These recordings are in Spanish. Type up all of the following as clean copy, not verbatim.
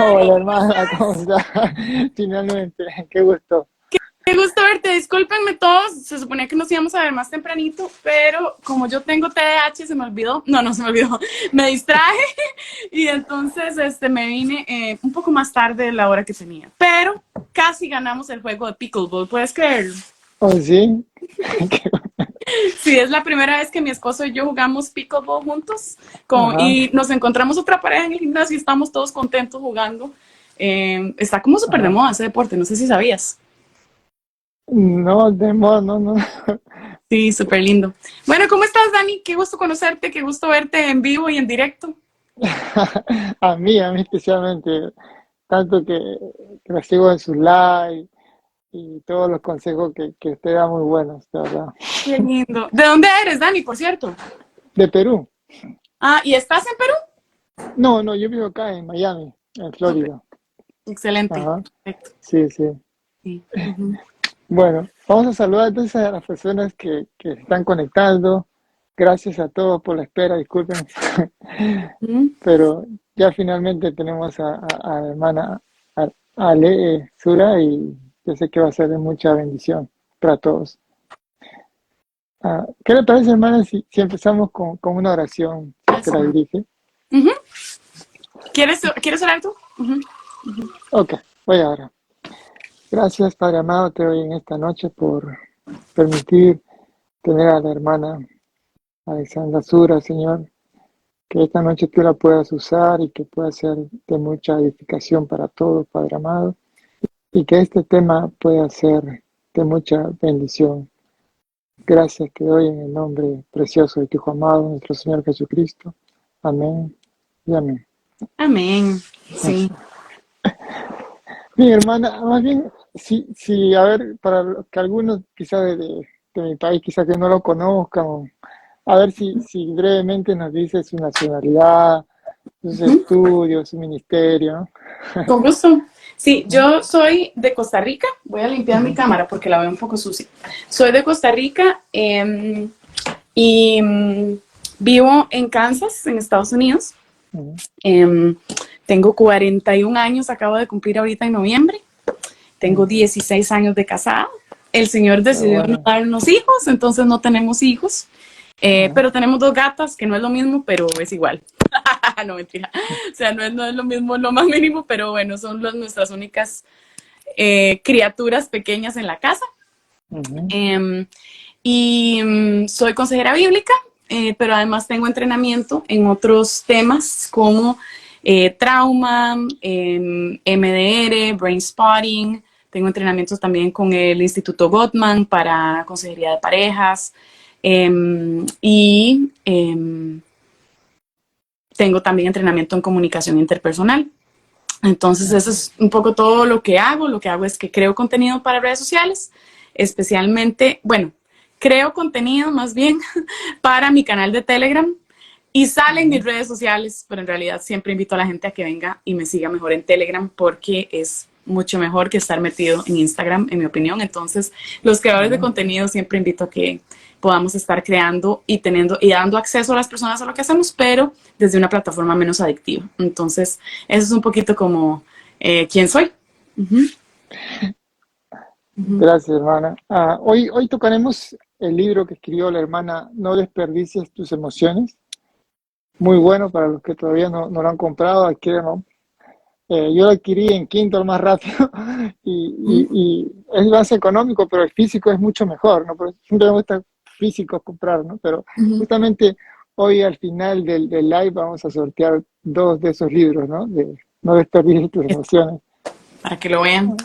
Hola hermana, ¿cómo estás? Finalmente, qué gusto. Qué gusto verte, discúlpenme todos, se suponía que nos íbamos a ver más tempranito, pero como yo tengo TDAH se me olvidó, no se me olvidó, me distraje y entonces me vine un poco más tarde de la hora que tenía, pero casi ganamos el juego de pickleball, ¿puedes creerlo? ¿Oh, sí? Sí, es la primera vez que mi esposo y yo jugamos pickleball juntos Ajá, y nos encontramos otra pareja en el gimnasio y estamos todos contentos jugando. Está como súper de ajá. moda ese deporte, no sé si sabías. No, no, no. Sí, súper lindo. Bueno, ¿cómo estás, Dani? Qué gusto conocerte, qué gusto verte en vivo y en directo. A mí especialmente, tanto que lo sigo en sus live y todos los consejos que usted da muy buenos, de verdad. Qué lindo. ¿De dónde eres, Dani, por cierto? De Perú. Ah, ¿y estás en Perú? No, no, yo vivo acá en Miami, en Súper, Florida. excelente. Ajá, Perfecto. sí, sí. Sí. Ujú. Bueno, vamos a saludar entonces a las personas que se están conectando. Gracias a todos por la espera, disculpen. Ujú. Pero ya finalmente tenemos a la hermana Ale Sura y yo sé que va a ser de mucha bendición para todos. ¿Qué le parece, hermana, si empezamos con una oración, si usted Eso. la dirige? Ujú. ¿Quieres orar tú? Ujú. Ok, voy ahora. Gracias, Padre amado, te doy en esta noche por permitir tener a la hermana Alexandra Sura, Señor. Que esta noche tú la puedas usar y que pueda ser de mucha edificación para todos, Padre amado, y que este tema pueda ser de mucha bendición. Gracias te doy en el nombre precioso de tu Hijo amado, nuestro Señor Jesucristo. Amén y amén. Amén. Sí. Mi hermana, más bien, si, a ver, para que algunos quizás de mi país, quizás que no lo conozcan, a ver si brevemente nos dice su nacionalidad, sus Ujú. estudios, su ministerio. Con gusto. Sí, ¿No? yo soy de Costa Rica. Voy a limpiar mi Ujú, cámara porque la veo un poco sucia. Soy de Costa Rica y vivo en Kansas, en Estados Unidos. ujú. Em, Tengo 41 años, acabo de cumplir ahorita en noviembre. Tengo Mm, 16 años de casada. El Señor qué decidió no bueno. darnos hijos, entonces no tenemos hijos. Ajá, Pero tenemos dos gatas, que no es lo mismo, pero es igual. No, mentira. O sea, no es lo mismo, lo más mínimo, pero bueno, son nuestras únicas criaturas pequeñas en la casa. ujú, Eh, Soy consejera bíblica, pero además tengo entrenamiento en otros temas como trauma, MDR, brain spotting. Tengo entrenamientos también con el Instituto Gottman para consejería de parejas. Y tengo también entrenamiento en comunicación interpersonal. Entonces, eso ujú, es un poco todo lo que hago. Lo que hago es que creo contenido para redes sociales, especialmente, bueno, creo contenido más bien para mi canal de Telegram y salen mis ujú, redes sociales, pero en realidad siempre invito a la gente a que venga y me siga mejor en Telegram porque es mucho mejor que estar metido en Instagram, en mi opinión. Entonces, los creadores de ujú. contenido siempre invito a que podamos estar creando y teniendo y dando acceso a las personas a lo que hacemos, pero desde una plataforma menos adictiva. Entonces, eso es un poquito como quién soy. Ujú, ujú. Gracias, hermana. Hoy tocaremos el libro que escribió la hermana No desperdicies tus emociones. Muy bueno para los que todavía no lo han comprado, adquiérenlo. Yo lo adquirí en Kindle más rápido Ujú. y es más económico, pero el físico es mucho mejor, ¿no? Porque siempre me gusta físico comprar, ¿no? Pero Ujú. justamente hoy al final del live vamos a sortear dos de esos libros, ¿no? De No desperdicies tus emociones. Para que lo vean. Ujú.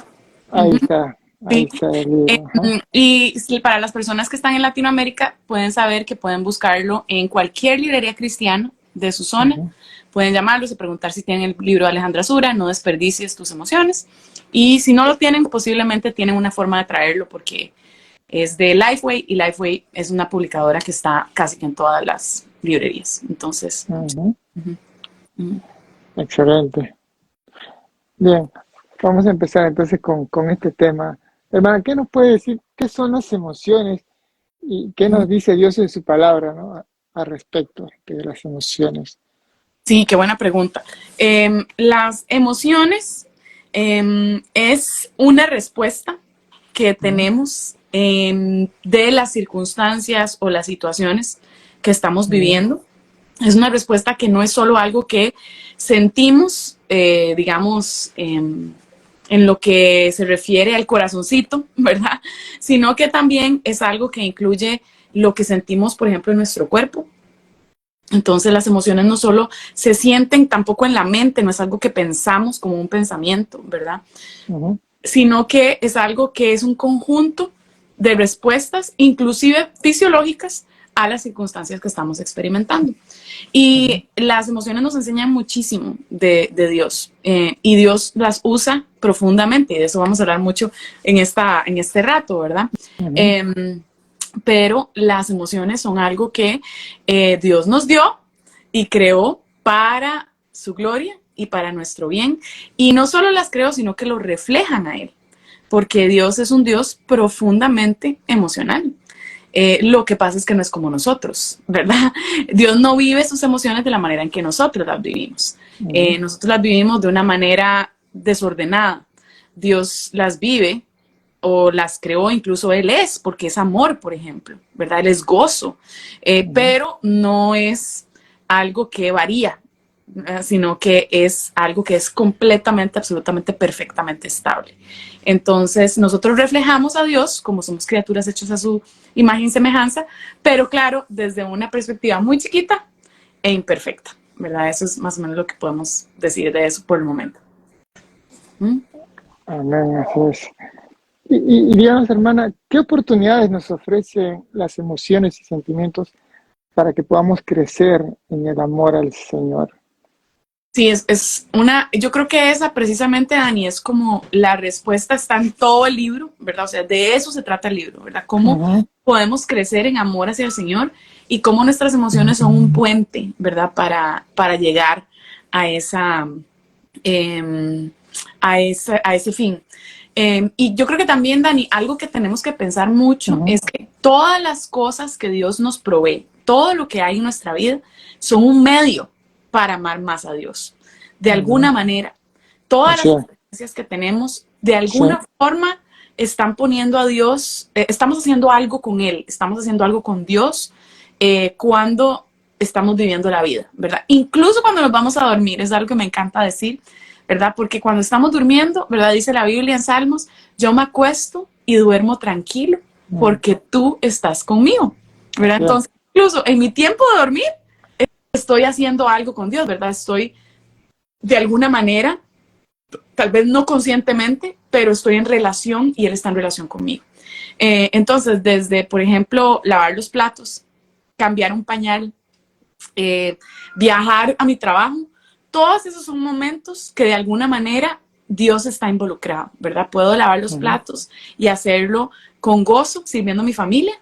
Ahí Sí. está el libro. Ajá. Y si para las personas que están en Latinoamérica, pueden saber que pueden buscarlo en cualquier librería cristiana de su zona. Ujú, Pueden llamarlos y preguntar si tienen el libro de Alejandra Sura, No desperdicies tus emociones. Y si no lo tienen, posiblemente tienen una forma de traerlo porque es de Lifeway y Lifeway es una publicadora que está casi que en todas las librerías. Entonces, ujú. uh -huh. Excelente. Bien, vamos a empezar entonces con este tema. Hermana, ¿qué nos puede decir? ¿Qué son las emociones y qué nos dice Dios en su palabra, ¿no? Al respecto de las emociones. Sí, qué buena pregunta. Las emociones es una respuesta que tenemos de las circunstancias o las situaciones que estamos viviendo. Es una respuesta que no es solo algo que sentimos, digamos, en lo que se refiere al corazoncito, ¿verdad? Sino que también es algo que incluye lo que sentimos, por ejemplo, en nuestro cuerpo. Entonces las emociones no solo se sienten tampoco en la mente, no es algo que pensamos como un pensamiento, ¿verdad? Sino que es algo que es un conjunto de respuestas, inclusive fisiológicas, a las circunstancias que estamos experimentando. Y las emociones nos enseñan muchísimo de Dios, y Dios las usa profundamente, y de eso vamos a hablar mucho en este rato, ¿verdad? Pero las emociones son algo que Dios nos dio y creó para su gloria y para nuestro bien. Y no solo las creó, sino que lo reflejan a Él, porque Dios es un Dios profundamente emocional. Lo que pasa es que no es como nosotros, ¿verdad? Dios no vive sus emociones de la manera en que nosotros las vivimos. Nosotros las vivimos de una manera desordenada. Dios las vive o las creó, incluso Él es, porque es amor, por ejemplo, ¿verdad? Él es gozo, pero no es algo que varía, sino que es algo que es completamente, absolutamente, perfectamente estable. Entonces, nosotros reflejamos a Dios como somos criaturas hechas a su imagen y semejanza, pero claro, desde una perspectiva muy chiquita e imperfecta, ¿verdad? Eso es más o menos lo que podemos decir de eso por el momento. Amén, así es. Y digamos, hermana, ¿qué oportunidades nos ofrecen las emociones y sentimientos para que podamos crecer en el amor al Señor? Sí, yo creo que esa precisamente, Dani, es como la respuesta está en todo el libro, ¿verdad? O sea, de eso se trata el libro, ¿verdad? Cómo podemos crecer en amor hacia el Señor y cómo nuestras emociones son un puente, ¿verdad? Para llegar a ese fin. Y yo creo que también, Dani, algo que tenemos que pensar mucho es que todas las cosas que Dios nos provee, todo lo que hay en nuestra vida, son un medio para amar más a Dios. De alguna manera, todas las experiencias que tenemos, de alguna forma, están poniendo a Dios, estamos haciendo algo con Él, estamos haciendo algo con Dios cuando estamos viviendo la vida, ¿verdad? Incluso cuando nos vamos a dormir, es algo que me encanta decir, ¿verdad? Porque cuando estamos durmiendo, ¿verdad? Dice la Biblia en Salmos, yo me acuesto y duermo tranquilo porque tú estás conmigo, ¿verdad? Entonces, incluso en mi tiempo de dormir, estoy haciendo algo con Dios, ¿verdad? Estoy de alguna manera, tal vez no conscientemente, pero estoy en relación y Él está en relación conmigo. Entonces, desde, por ejemplo, lavar los platos, cambiar un pañal, viajar a mi trabajo, todos esos son momentos que de alguna manera Dios está involucrado, ¿verdad? Puedo lavar los platos y hacerlo con gozo, sirviendo a mi familia,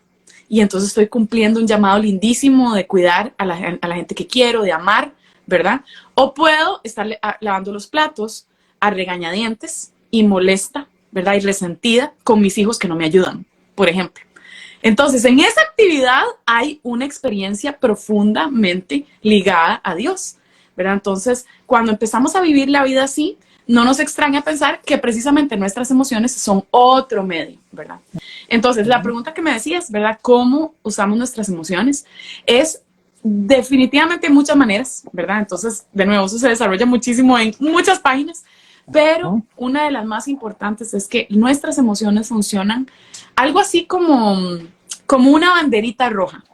y entonces estoy cumpliendo un llamado lindísimo de cuidar a la gente que quiero, de amar, ¿verdad? O puedo estar lavando los platos a regañadientes y molesta, ¿verdad? Y resentida con mis hijos que no me ayudan, por ejemplo. Entonces, en esa actividad hay una experiencia profundamente ligada a Dios, ¿verdad? Entonces, cuando empezamos a vivir la vida así, no nos extraña pensar que precisamente nuestras emociones son otro medio, ¿verdad? Entonces, la pregunta que me decías, ¿verdad? ¿Cómo usamos nuestras emociones? Es definitivamente muchas maneras, ¿verdad? Entonces, de nuevo, eso se desarrolla muchísimo en muchas páginas, pero una de las más importantes es que nuestras emociones funcionan algo así como una banderita roja,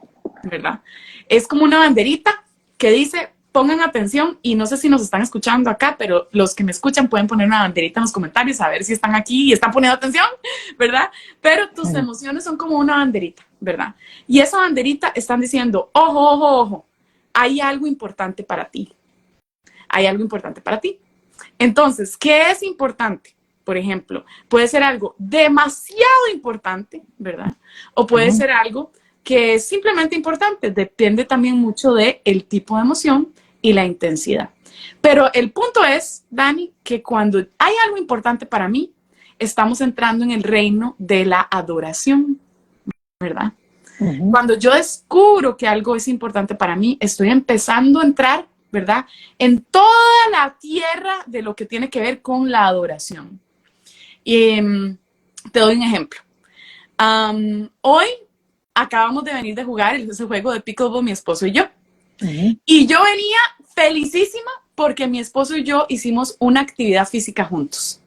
¿verdad? Es como una banderita que dice, pongan atención, y no sé si nos están escuchando acá, pero los que me escuchan pueden poner una banderita en los comentarios a ver si están aquí y están poniendo atención, ¿verdad? Pero tus emociones son como una banderita, ¿verdad? Y esa banderita están diciendo, ojo, ojo, ojo, hay algo importante para ti. Hay algo importante para ti. Entonces, ¿qué es importante? Por ejemplo, puede ser algo demasiado importante, ¿verdad? O puede ser algo que es simplemente importante. Depende también mucho del tipo de emoción y la intensidad. Pero el punto es, Dani, que cuando hay algo importante para mí, estamos entrando en el reino de la adoración, ¿verdad? Cuando yo descubro que algo es importante para mí, estoy empezando a entrar ¿verdad? En toda la tierra de lo que tiene que ver con la adoración. Y te doy un ejemplo. Hoy acabamos de venir de jugar ese juego de pickleball, mi esposo y yo. Y yo venía felicísima porque mi esposo y yo hicimos una actividad física juntos.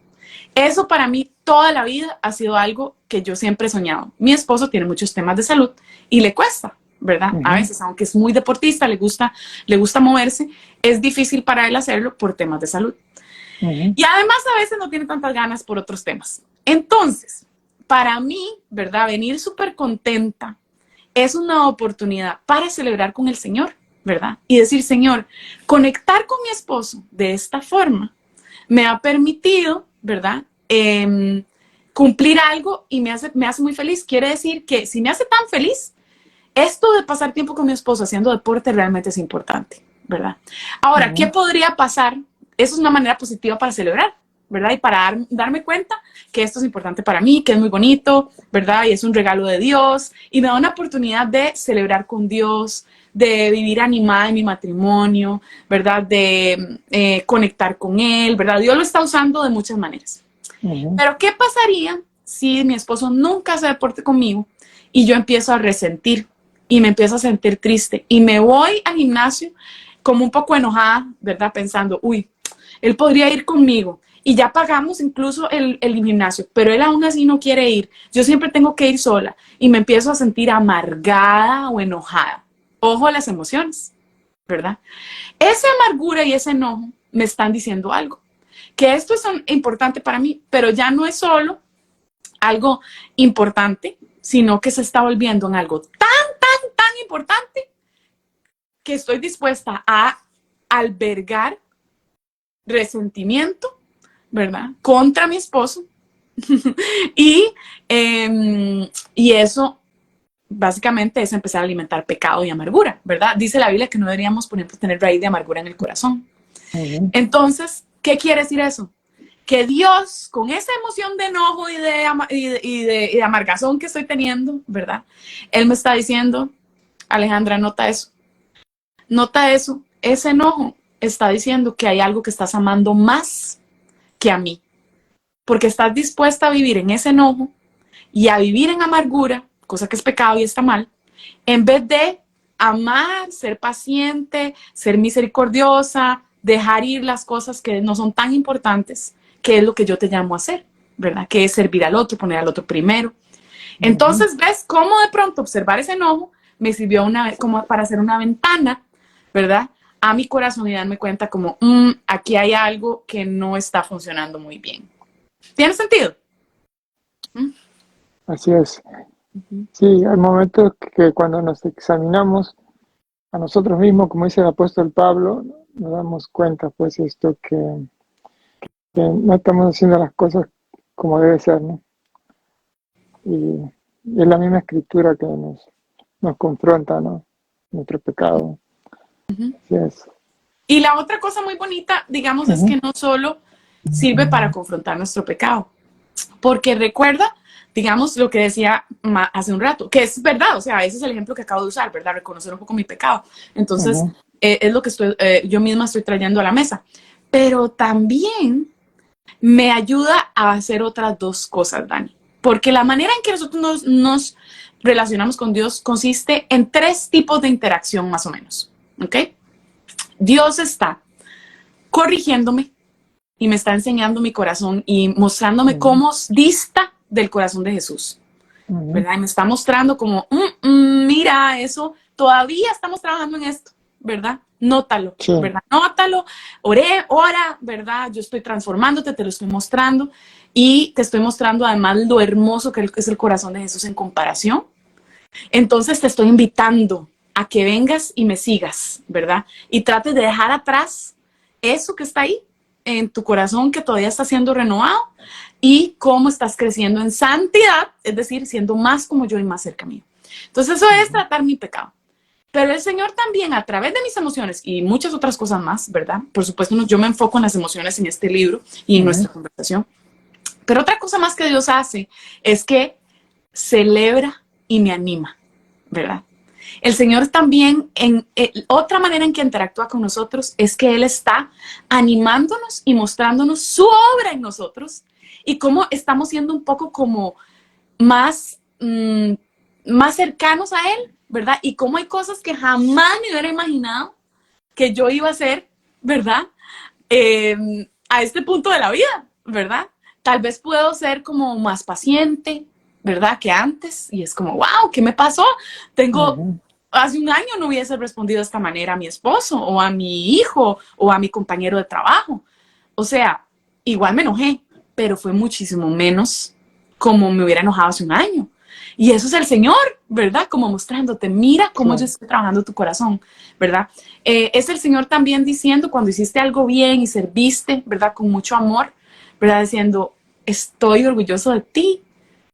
Eso para mí toda la vida ha sido algo que yo siempre he soñado. Mi esposo tiene muchos temas de salud y le cuesta, ¿verdad? A veces, aunque es muy deportista, le gusta moverse, es difícil para él hacerlo por temas de salud. Y además a veces no tiene tantas ganas por otros temas. Entonces, para mí, ¿verdad? Venir súper contenta es una oportunidad para celebrar con el Señor, ¿verdad? Y decir, Señor, conectar con mi esposo de esta forma me ha permitido, ¿verdad? Cumplir algo y me hace muy feliz. Quiere decir que si me hace tan feliz, esto de pasar tiempo con mi esposo haciendo deporte realmente es importante, ¿verdad? Ahora, ¿qué podría pasar? Eso es una manera positiva para celebrar, ¿verdad? Y para darme cuenta que esto es importante para mí, que es muy bonito, ¿verdad? Y es un regalo de Dios y me da una oportunidad de celebrar con Dios, de vivir animada en mi matrimonio, ¿verdad? De conectar con Él, ¿verdad? Dios lo está usando de muchas maneras. Pero ¿qué pasaría si mi esposo nunca hace deporte conmigo y yo empiezo a resentir y me empiezo a sentir triste y me voy al gimnasio como un poco enojada, ¿verdad? Pensando, uy, él podría ir conmigo y ya pagamos incluso el gimnasio, pero él aún así no quiere ir. Yo siempre tengo que ir sola y me empiezo a sentir amargada o enojada. Ojo a las emociones, ¿verdad? Esa amargura y ese enojo me están diciendo algo, que esto es importante para mí, pero ya no es solo algo importante, sino que se está volviendo en algo tan importante que estoy dispuesta a albergar resentimiento, ¿verdad? Contra mi esposo. y eso básicamente es empezar a alimentar pecado y amargura, ¿verdad? Dice la Biblia que no deberíamos, por ejemplo, tener raíz de amargura en el corazón. Entonces, ¿qué quiere decir eso? Que Dios, con esa emoción de enojo y de amargazón que estoy teniendo, ¿verdad? Él me está diciendo, Alejandra, nota eso. Nota eso. Ese enojo está diciendo que hay algo que estás amando más que a mí. Porque estás dispuesta a vivir en ese enojo y a vivir en amargura, cosa que es pecado y está mal, en vez de amar, ser paciente, ser misericordiosa, dejar ir las cosas que no son tan importantes, que es lo que yo te llamo a hacer, ¿verdad? Que es servir al otro, poner al otro primero. Entonces, ¿ves cómo de pronto observar ese enojo me sirvió como para hacer una ventana, ¿verdad? A mi corazón y darme cuenta como, aquí hay algo que no está funcionando muy bien. ¿Tiene sentido? Así es. Sí, hay momentos que cuando nos examinamos a nosotros mismos, como dice el apóstol Pablo, nos damos cuenta, pues, esto que no estamos haciendo las cosas como debe ser, ¿no? Y es la misma escritura que nos confronta, ¿no? Nuestro pecado. Así es. Y la otra cosa muy bonita, digamos, es que no solo sirve para confrontar nuestro pecado, porque recuerda, digamos, lo que decía hace un rato, que es verdad, o sea, ese es el ejemplo que acabo de usar, ¿verdad? Reconocer un poco mi pecado. Entonces, es lo que yo misma estoy trayendo a la mesa. Pero también me ayuda a hacer otras dos cosas, Dani. Porque la manera en que nosotros nos relacionamos con Dios consiste en tres tipos de interacción, más o menos. ¿Ok? Dios está corrigiéndome y me está enseñando mi corazón y mostrándome cómo dista del corazón de Jesús, ¿verdad? Y me está mostrando como, mira, eso, todavía estamos trabajando en esto, ¿verdad? Nótalo, ¿verdad? Nótalo, ora, ¿verdad? Yo estoy transformándote, te lo estoy mostrando y te estoy mostrando además lo hermoso que es el corazón de Jesús en comparación. Entonces te estoy invitando a que vengas y me sigas, ¿verdad? Y trates de dejar atrás eso que está ahí en tu corazón que todavía está siendo renovado y cómo estás creciendo en santidad, es decir, siendo más como yo y más cerca mío. Entonces eso es tratar mi pecado. Pero el Señor también, a través de mis emociones y muchas otras cosas más, ¿verdad? Por supuesto, yo me enfoco en las emociones en este libro y en nuestra conversación. Pero otra cosa más que Dios hace es que celebra y me anima, ¿verdad? El Señor también, otra manera en que interactúa con nosotros es que Él está animándonos y mostrándonos su obra en nosotros y cómo estamos siendo un poco como más, más cercanos a Él, ¿verdad? Y cómo hay cosas que jamás me hubiera imaginado que yo iba a hacer, ¿verdad? A este punto de la vida, ¿verdad? Tal vez puedo ser como más paciente, ¿verdad? Que antes. Y es como, wow, ¿qué me pasó? Ujú. Hace un año no hubiese respondido de esta manera a mi esposo o a mi hijo o a mi compañero de trabajo. O sea, igual me enojé, pero fue muchísimo menos como me hubiera enojado hace un año. Y eso es el Señor, ¿verdad? Como mostrándote, mira Sí, cómo yo estoy trabajando tu corazón, ¿verdad? Es el Señor también diciendo cuando hiciste algo bien y serviste, ¿verdad? Con mucho amor, ¿verdad? Diciendo, estoy orgulloso de ti.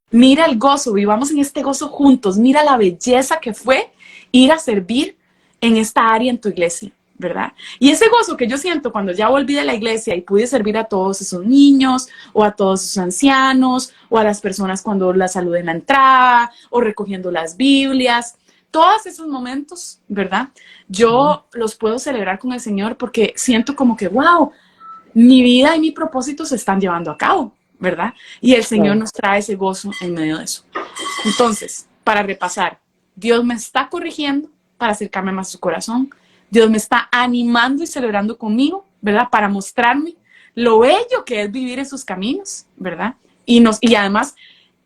Mira el gozo, vivamos en este gozo juntos. Mira la belleza que fue ir a servir en esta área en tu iglesia, ¿verdad? Y ese gozo que yo siento cuando ya volví de la iglesia y pude servir a todos esos niños o a todos esos ancianos o a las personas cuando las saludé en la entrada o recogiendo las Biblias, todos esos momentos, ¿verdad? ujú, Yo los puedo celebrar con el Señor porque siento como que, wow, mi vida y mi propósito se están llevando a cabo, ¿verdad? Y el Señor claro. nos trae ese gozo en medio de eso. Entonces, para repasar, Dios me está corrigiendo para acercarme más a su corazón. Dios me está animando y celebrando conmigo, ¿verdad? Para mostrarme lo bello que es vivir en sus caminos, ¿verdad? Y además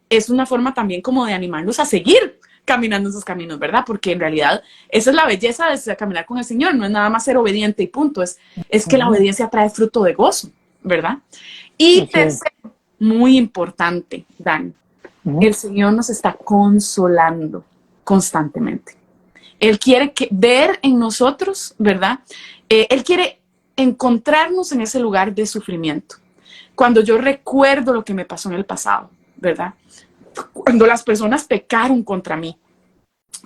es una forma también como de animarnos a seguir caminando esos caminos, ¿verdad? Porque en realidad esa es la belleza de caminar con el Señor, no es nada más ser obediente y punto, es que la Ujú. obediencia trae fruto de gozo, ¿verdad? Y Así es. tercero, muy importante, Dan, Ujú. el Señor nos está consolando constantemente. Él quiere ver en nosotros, ¿verdad? Él quiere encontrarnos en ese lugar de sufrimiento. Cuando yo recuerdo lo que me pasó en el pasado, ¿verdad? Cuando las personas pecaron contra mí,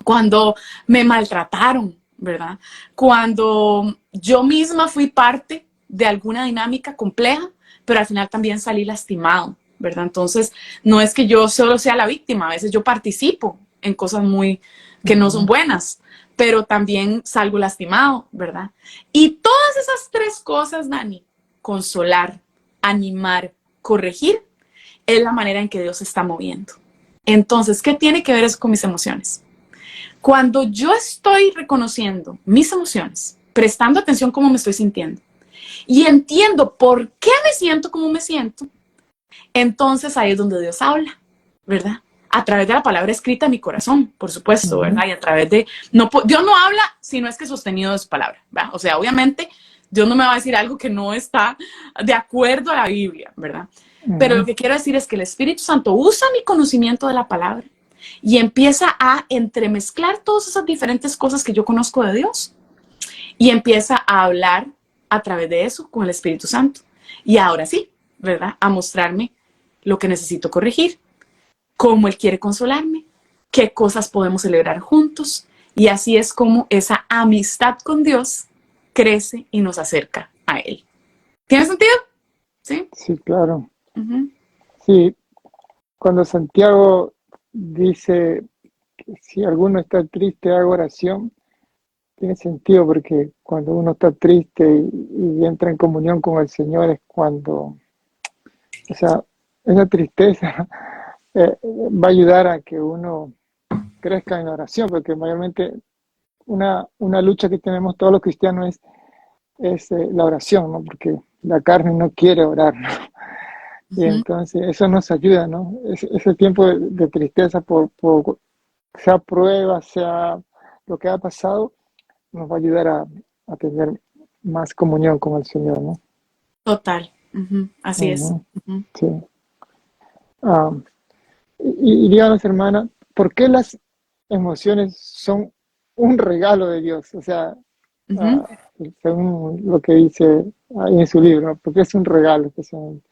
cuando me maltrataron, ¿verdad? Cuando yo misma fui parte de alguna dinámica compleja, pero al final también salí lastimado, ¿verdad? Entonces, no es que yo solo sea la víctima, a veces yo participo en cosas muy que no son Ujú. buenas, pero también salgo lastimado, ¿verdad? Y todas esas tres cosas, Dani, consolar, animar, corregir, es la manera en que Dios se está moviendo. Entonces, ¿qué tiene que ver eso con mis emociones? Cuando yo estoy reconociendo mis emociones, prestando atención a cómo me estoy sintiendo y entiendo por qué me siento como me siento, entonces ahí es donde Dios habla, ¿verdad? A través de la palabra escrita en mi corazón, por supuesto, Ujú. ¿verdad? Y a través de... No, Dios no habla si no es que sostenido de su palabra, ¿verdad? O sea, obviamente Dios no me va a decir algo que no está de acuerdo a la Biblia, ¿verdad? Pero lo Ujú. que quiero decir es que el Espíritu Santo usa mi conocimiento de la palabra y empieza a entremezclar todas esas diferentes cosas que yo conozco de Dios y empieza a hablar a través de eso con el Espíritu Santo. Y ahora sí, ¿verdad? A mostrarme lo que necesito corregir, cómo Él quiere consolarme, qué cosas podemos celebrar juntos. Y así es como esa amistad con Dios crece y nos acerca a Él. ¿Tiene sentido? Sí. Sí, claro. Uh-huh. Sí, cuando Santiago dice que si alguno está triste, haga oración, tiene sentido porque cuando uno está triste y entra en comunión con el Señor es cuando, o sea, esa tristeza va a ayudar a que uno crezca en la oración, porque mayormente una lucha que tenemos todos los cristianos es la oración, ¿no? Porque la carne no quiere orar, ¿no? Y Uh-huh. entonces eso nos ayuda, ¿no? Ese tiempo de tristeza sea prueba, sea lo que ha pasado, nos va a ayudar a tener más comunión con el Señor, ¿no? Total. Uh-huh. Así es. Ujú. Uh-huh. Sí. Ah, y díganos, hermana, ¿por qué las emociones son un regalo de Dios? O sea, Uh-huh. ah, según lo que dice ahí en su libro, ¿no? Porque es un regalo que son.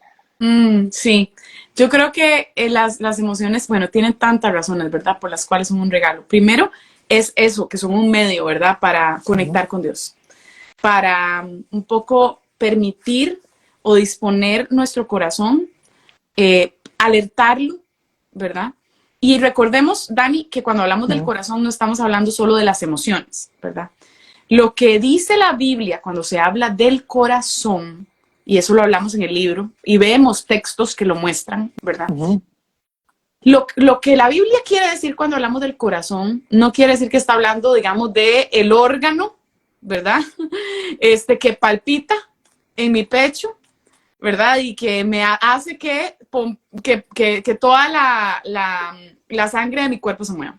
Sí, yo creo que las emociones, bueno, tienen tantas razones, ¿verdad? Por las cuales son un regalo. Primero es eso, que son un medio, ¿verdad? Para Ujú. conectar con Dios, para un poco permitir o disponer nuestro corazón, alertarlo, ¿verdad? Y recordemos, Dani, que cuando hablamos del corazón no estamos hablando solo de las emociones, ¿verdad? Lo que dice la Biblia cuando se habla del corazón, y eso lo hablamos en el libro, y vemos textos que lo muestran, ¿verdad? Lo que la Biblia quiere decir cuando hablamos del corazón, no quiere decir que está hablando, digamos, de el órgano, ¿verdad? Que palpita en mi pecho, ¿verdad? Y que me hace que toda la sangre de mi cuerpo se mueva.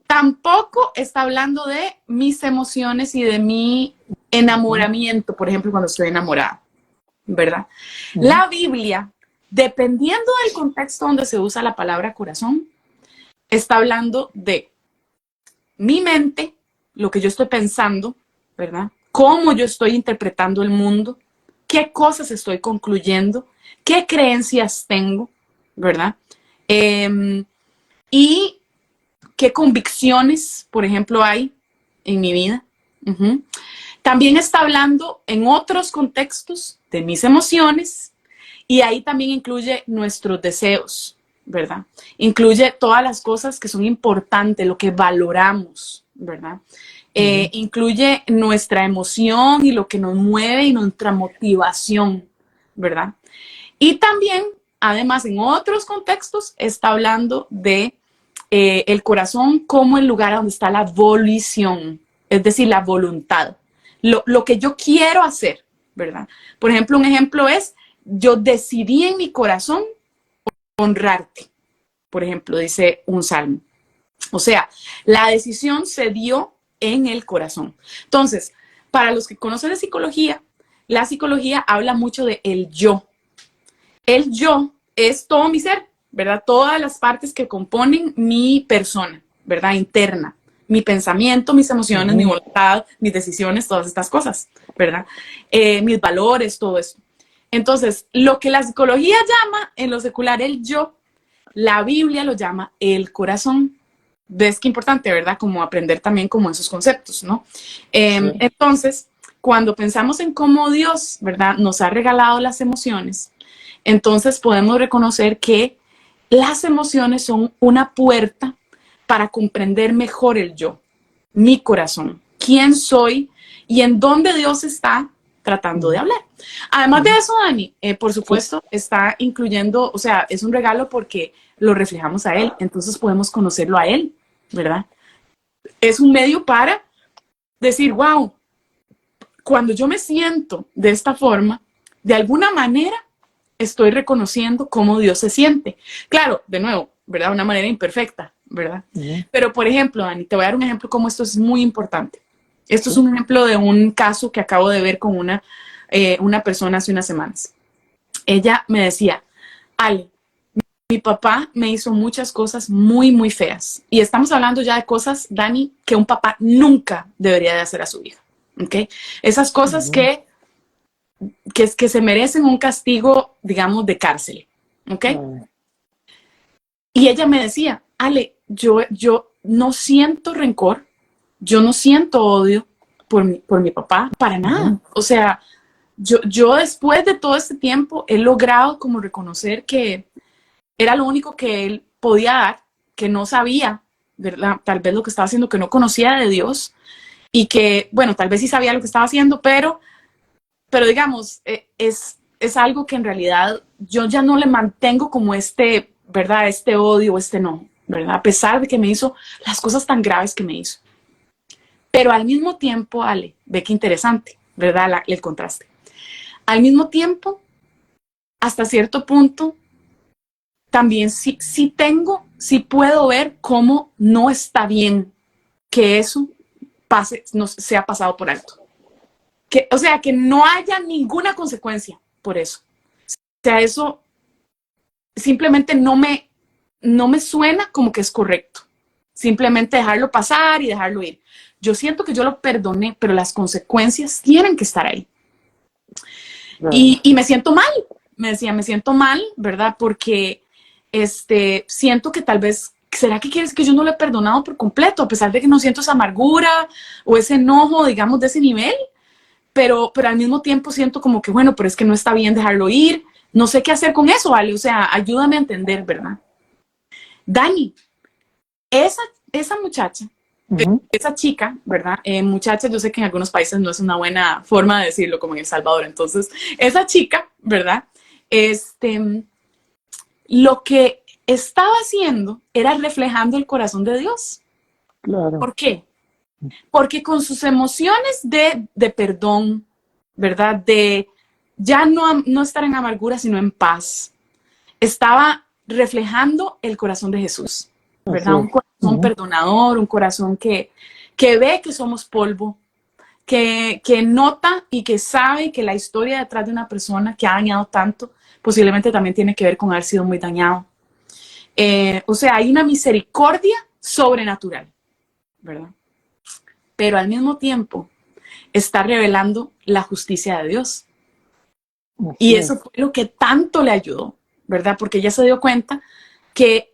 Tampoco está hablando de mis emociones y de mi enamoramiento, por ejemplo, cuando estoy enamorada, ¿verdad? La Biblia, dependiendo del contexto donde se usa la palabra corazón, está hablando de mi mente, lo que yo estoy pensando, ¿verdad? Cómo yo estoy interpretando el mundo, qué cosas estoy concluyendo, qué creencias tengo, ¿verdad? Y qué convicciones, por ejemplo, hay en mi vida. También está hablando en otros contextos de mis emociones y ahí también incluye nuestros deseos, ¿verdad? Incluye todas las cosas que son importantes, lo que valoramos, ¿verdad? Incluye nuestra emoción y lo que nos mueve y nuestra motivación, ¿verdad? Y también, además, en otros contextos está hablando de el corazón como el lugar donde está la volición, es decir, la voluntad, lo que yo quiero hacer, ¿verdad? Por ejemplo, un ejemplo es, yo decidí en mi corazón honrarte, por ejemplo, dice un salmo. O sea, la decisión se dio en el corazón. Entonces, para los que conocen de psicología, la psicología habla mucho de el yo. El yo es todo mi ser, ¿verdad? Todas las partes que componen mi persona, ¿verdad? Interna. Mi pensamiento, mis emociones, mi voluntad, mis decisiones, todas estas cosas, ¿verdad? Mis valores, todo eso. Entonces, lo que la psicología llama en lo secular el yo, la Biblia lo llama el corazón. Ves qué importante, ¿verdad? Como aprender también como esos conceptos, ¿no? Sí. Entonces, cuando pensamos en cómo Dios, ¿verdad? Nos ha regalado las emociones, entonces podemos reconocer que las emociones son una puerta para comprender mejor el yo, mi corazón, quién soy y en dónde Dios está tratando de hablar. Además de eso, Dani, por supuesto, está incluyendo, o sea, es un regalo porque lo reflejamos a Él, entonces podemos conocerlo a Él, ¿verdad? Es un medio para decir, wow, cuando yo me siento de esta forma, de alguna manera estoy reconociendo cómo Dios se siente. Claro, de nuevo, ¿verdad? Una manera imperfecta, ¿verdad? Pero, por ejemplo, Dani, te voy a dar un ejemplo cómo esto es muy importante. Esto es un ejemplo de un caso que acabo de ver con una persona hace unas semanas. Ella me decía, Ale, mi papá me hizo muchas cosas muy, muy feas. Y estamos hablando ya de cosas, Dani, que un papá nunca debería de hacer a su hija. ¿Ok? Esas cosas que se merecen un castigo, digamos, de cárcel. ¿Ok? Y ella me decía, Ale, yo no siento rencor, yo no siento odio por mi papá, para nada. O sea, yo después de todo este tiempo he logrado como reconocer que era lo único que él podía dar, que no sabía, ¿verdad? Tal vez lo que estaba haciendo, que no conocía de Dios y que, bueno, tal vez sí sabía lo que estaba haciendo, pero digamos, es algo que en realidad yo ya no le mantengo como ¿verdad? Este odio, no, ¿verdad? A pesar de que me hizo las cosas tan graves que me hizo. Pero al mismo tiempo, Ale, ve qué interesante, ¿verdad? El contraste. Al mismo tiempo, hasta cierto punto, también sí puedo ver cómo no está bien que eso se ha pasado por alto. O sea, que no haya ninguna consecuencia por eso. O sea, eso simplemente no me suena como que es correcto. Simplemente dejarlo pasar y dejarlo ir. Yo siento que yo lo perdoné, pero las consecuencias tienen que estar ahí. Claro. Y me siento mal. Me decía, me siento mal, ¿verdad? Porque siento que tal vez, ¿será que quieres que yo no lo he perdonado por completo? A pesar de que no siento esa amargura o ese enojo, digamos, de ese nivel. Pero al mismo tiempo siento como que, bueno, pero es que no está bien dejarlo ir. No sé qué hacer con eso, Ale. O sea, ayúdame a entender, ¿verdad? Dani, esa muchacha, esa chica, ¿verdad? Muchacha, yo sé que en algunos países no es una buena forma de decirlo, como en El Salvador. Entonces, esa chica, ¿verdad? Lo que estaba haciendo era reflejando el corazón de Dios. Claro. ¿Por qué? Porque con sus emociones de perdón, ¿verdad? De ya no estar en amargura, sino en paz, estaba reflejando el corazón de Jesús, ¿verdad? Un corazón perdonador, un corazón que ve que somos polvo, que nota y que sabe que la historia detrás de una persona que ha dañado tanto posiblemente también tiene que ver con haber sido muy dañado. O sea, hay una misericordia sobrenatural, ¿verdad? Pero al mismo tiempo está revelando la justicia de Dios. Y eso fue lo que tanto le ayudó, ¿verdad? Porque ella se dio cuenta que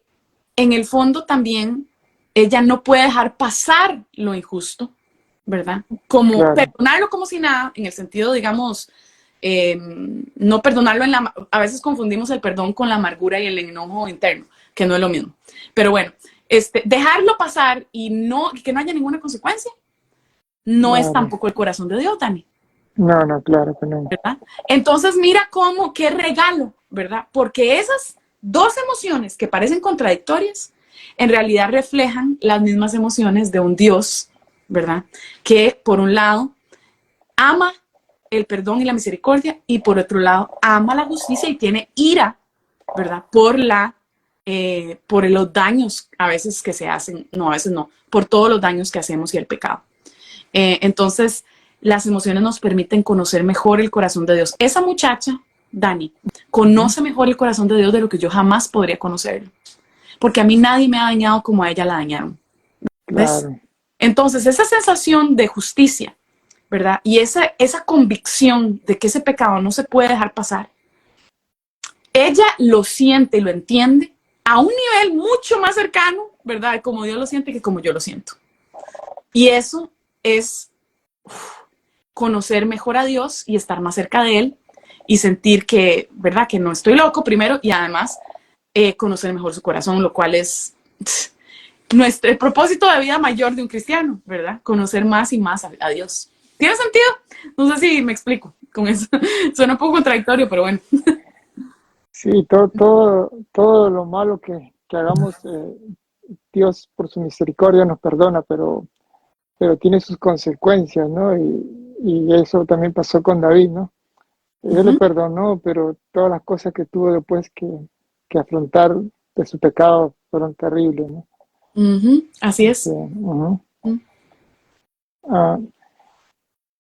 en el fondo también ella no puede dejar pasar lo injusto, ¿verdad? Como perdonarlo como si nada, en el sentido, digamos, no perdonarlo a veces confundimos el perdón con la amargura y el enojo interno, que no es lo mismo. Pero bueno, dejarlo pasar y que no haya ninguna consecuencia, no es tampoco el corazón de Dios, Dani. No, claro que no. ¿Verdad? Entonces mira qué regalo, ¿verdad? Porque esas dos emociones que parecen contradictorias, en realidad reflejan las mismas emociones de un Dios, ¿verdad? Que por un lado ama el perdón y la misericordia y por otro lado ama la justicia y tiene ira, ¿verdad? Por los daños a veces que se hacen, no, a veces no, por todos los daños que hacemos y el pecado. Entonces, las emociones nos permiten conocer mejor el corazón de Dios. Esa muchacha, Dani, conoce mejor el corazón de Dios de lo que yo jamás podría conocerlo. Porque a mí nadie me ha dañado como a ella la dañaron. ¿Ves? Claro. Entonces, esa sensación de justicia, ¿verdad? Y esa convicción de que ese pecado no se puede dejar pasar, ella lo siente y lo entiende a un nivel mucho más cercano, ¿verdad? Como Dios lo siente que como yo lo siento. Y eso es conocer mejor a Dios y estar más cerca de Él y sentir que, ¿verdad? Que no estoy loco primero y además conocer mejor su corazón, lo cual es el propósito de vida mayor de un cristiano, ¿verdad? Conocer más y más a Dios. ¿Tiene sentido? No sé si me explico con eso. Suena un poco contradictorio, pero bueno. Sí, todo lo malo que hagamos, Dios por su misericordia nos perdona, pero tiene sus consecuencias, ¿no? Y eso también pasó con David, ¿no? Él le perdonó, pero todas las cosas que tuvo después que afrontar de su pecado fueron terribles, ¿no? Así es.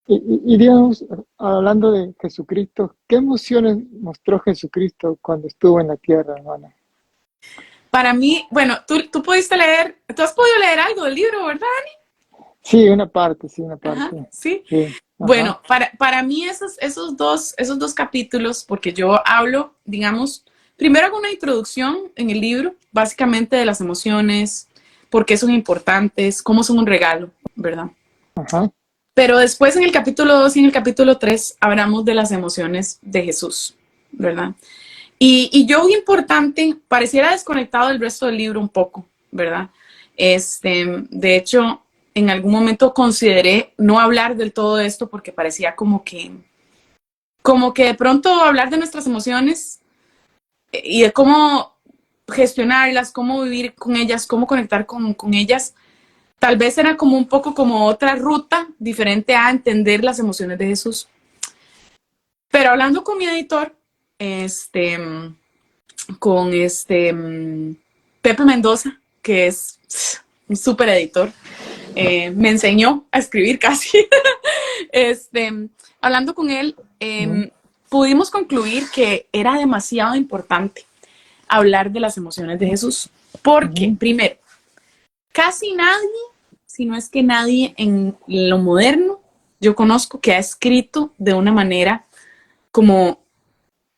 Y digamos, hablando de Jesucristo, ¿qué emociones mostró Jesucristo cuando estuvo en la tierra, hermana? Para mí, bueno, tú pudiste leer, tú has podido leer algo del libro, ¿verdad, Dani? Sí, una parte. Ajá, sí. Sí, bueno, para mí esos dos capítulos, porque yo hablo, digamos, primero hago una introducción en el libro, básicamente de las emociones, por qué son importantes, cómo son un regalo, ¿verdad? Ajá. Pero después en el capítulo 2 y en el capítulo 3 hablamos de las emociones de Jesús, ¿verdad? Y yo, importante, pareciera desconectado del resto del libro un poco, ¿verdad? De hecho, en algún momento consideré no hablar del todo esto porque parecía como que de pronto hablar de nuestras emociones y de cómo gestionarlas, cómo vivir con ellas, cómo conectar con ellas, tal vez era como un poco como otra ruta diferente a entender las emociones de Jesús. Pero hablando con mi editor, con Pepe Mendoza, que es un súper editor, me enseñó a escribir casi. Hablando con él, pudimos concluir que era demasiado importante hablar de las emociones de Jesús. Porque, primero, casi nadie, si no es que nadie en lo moderno, yo conozco que ha escrito de una manera como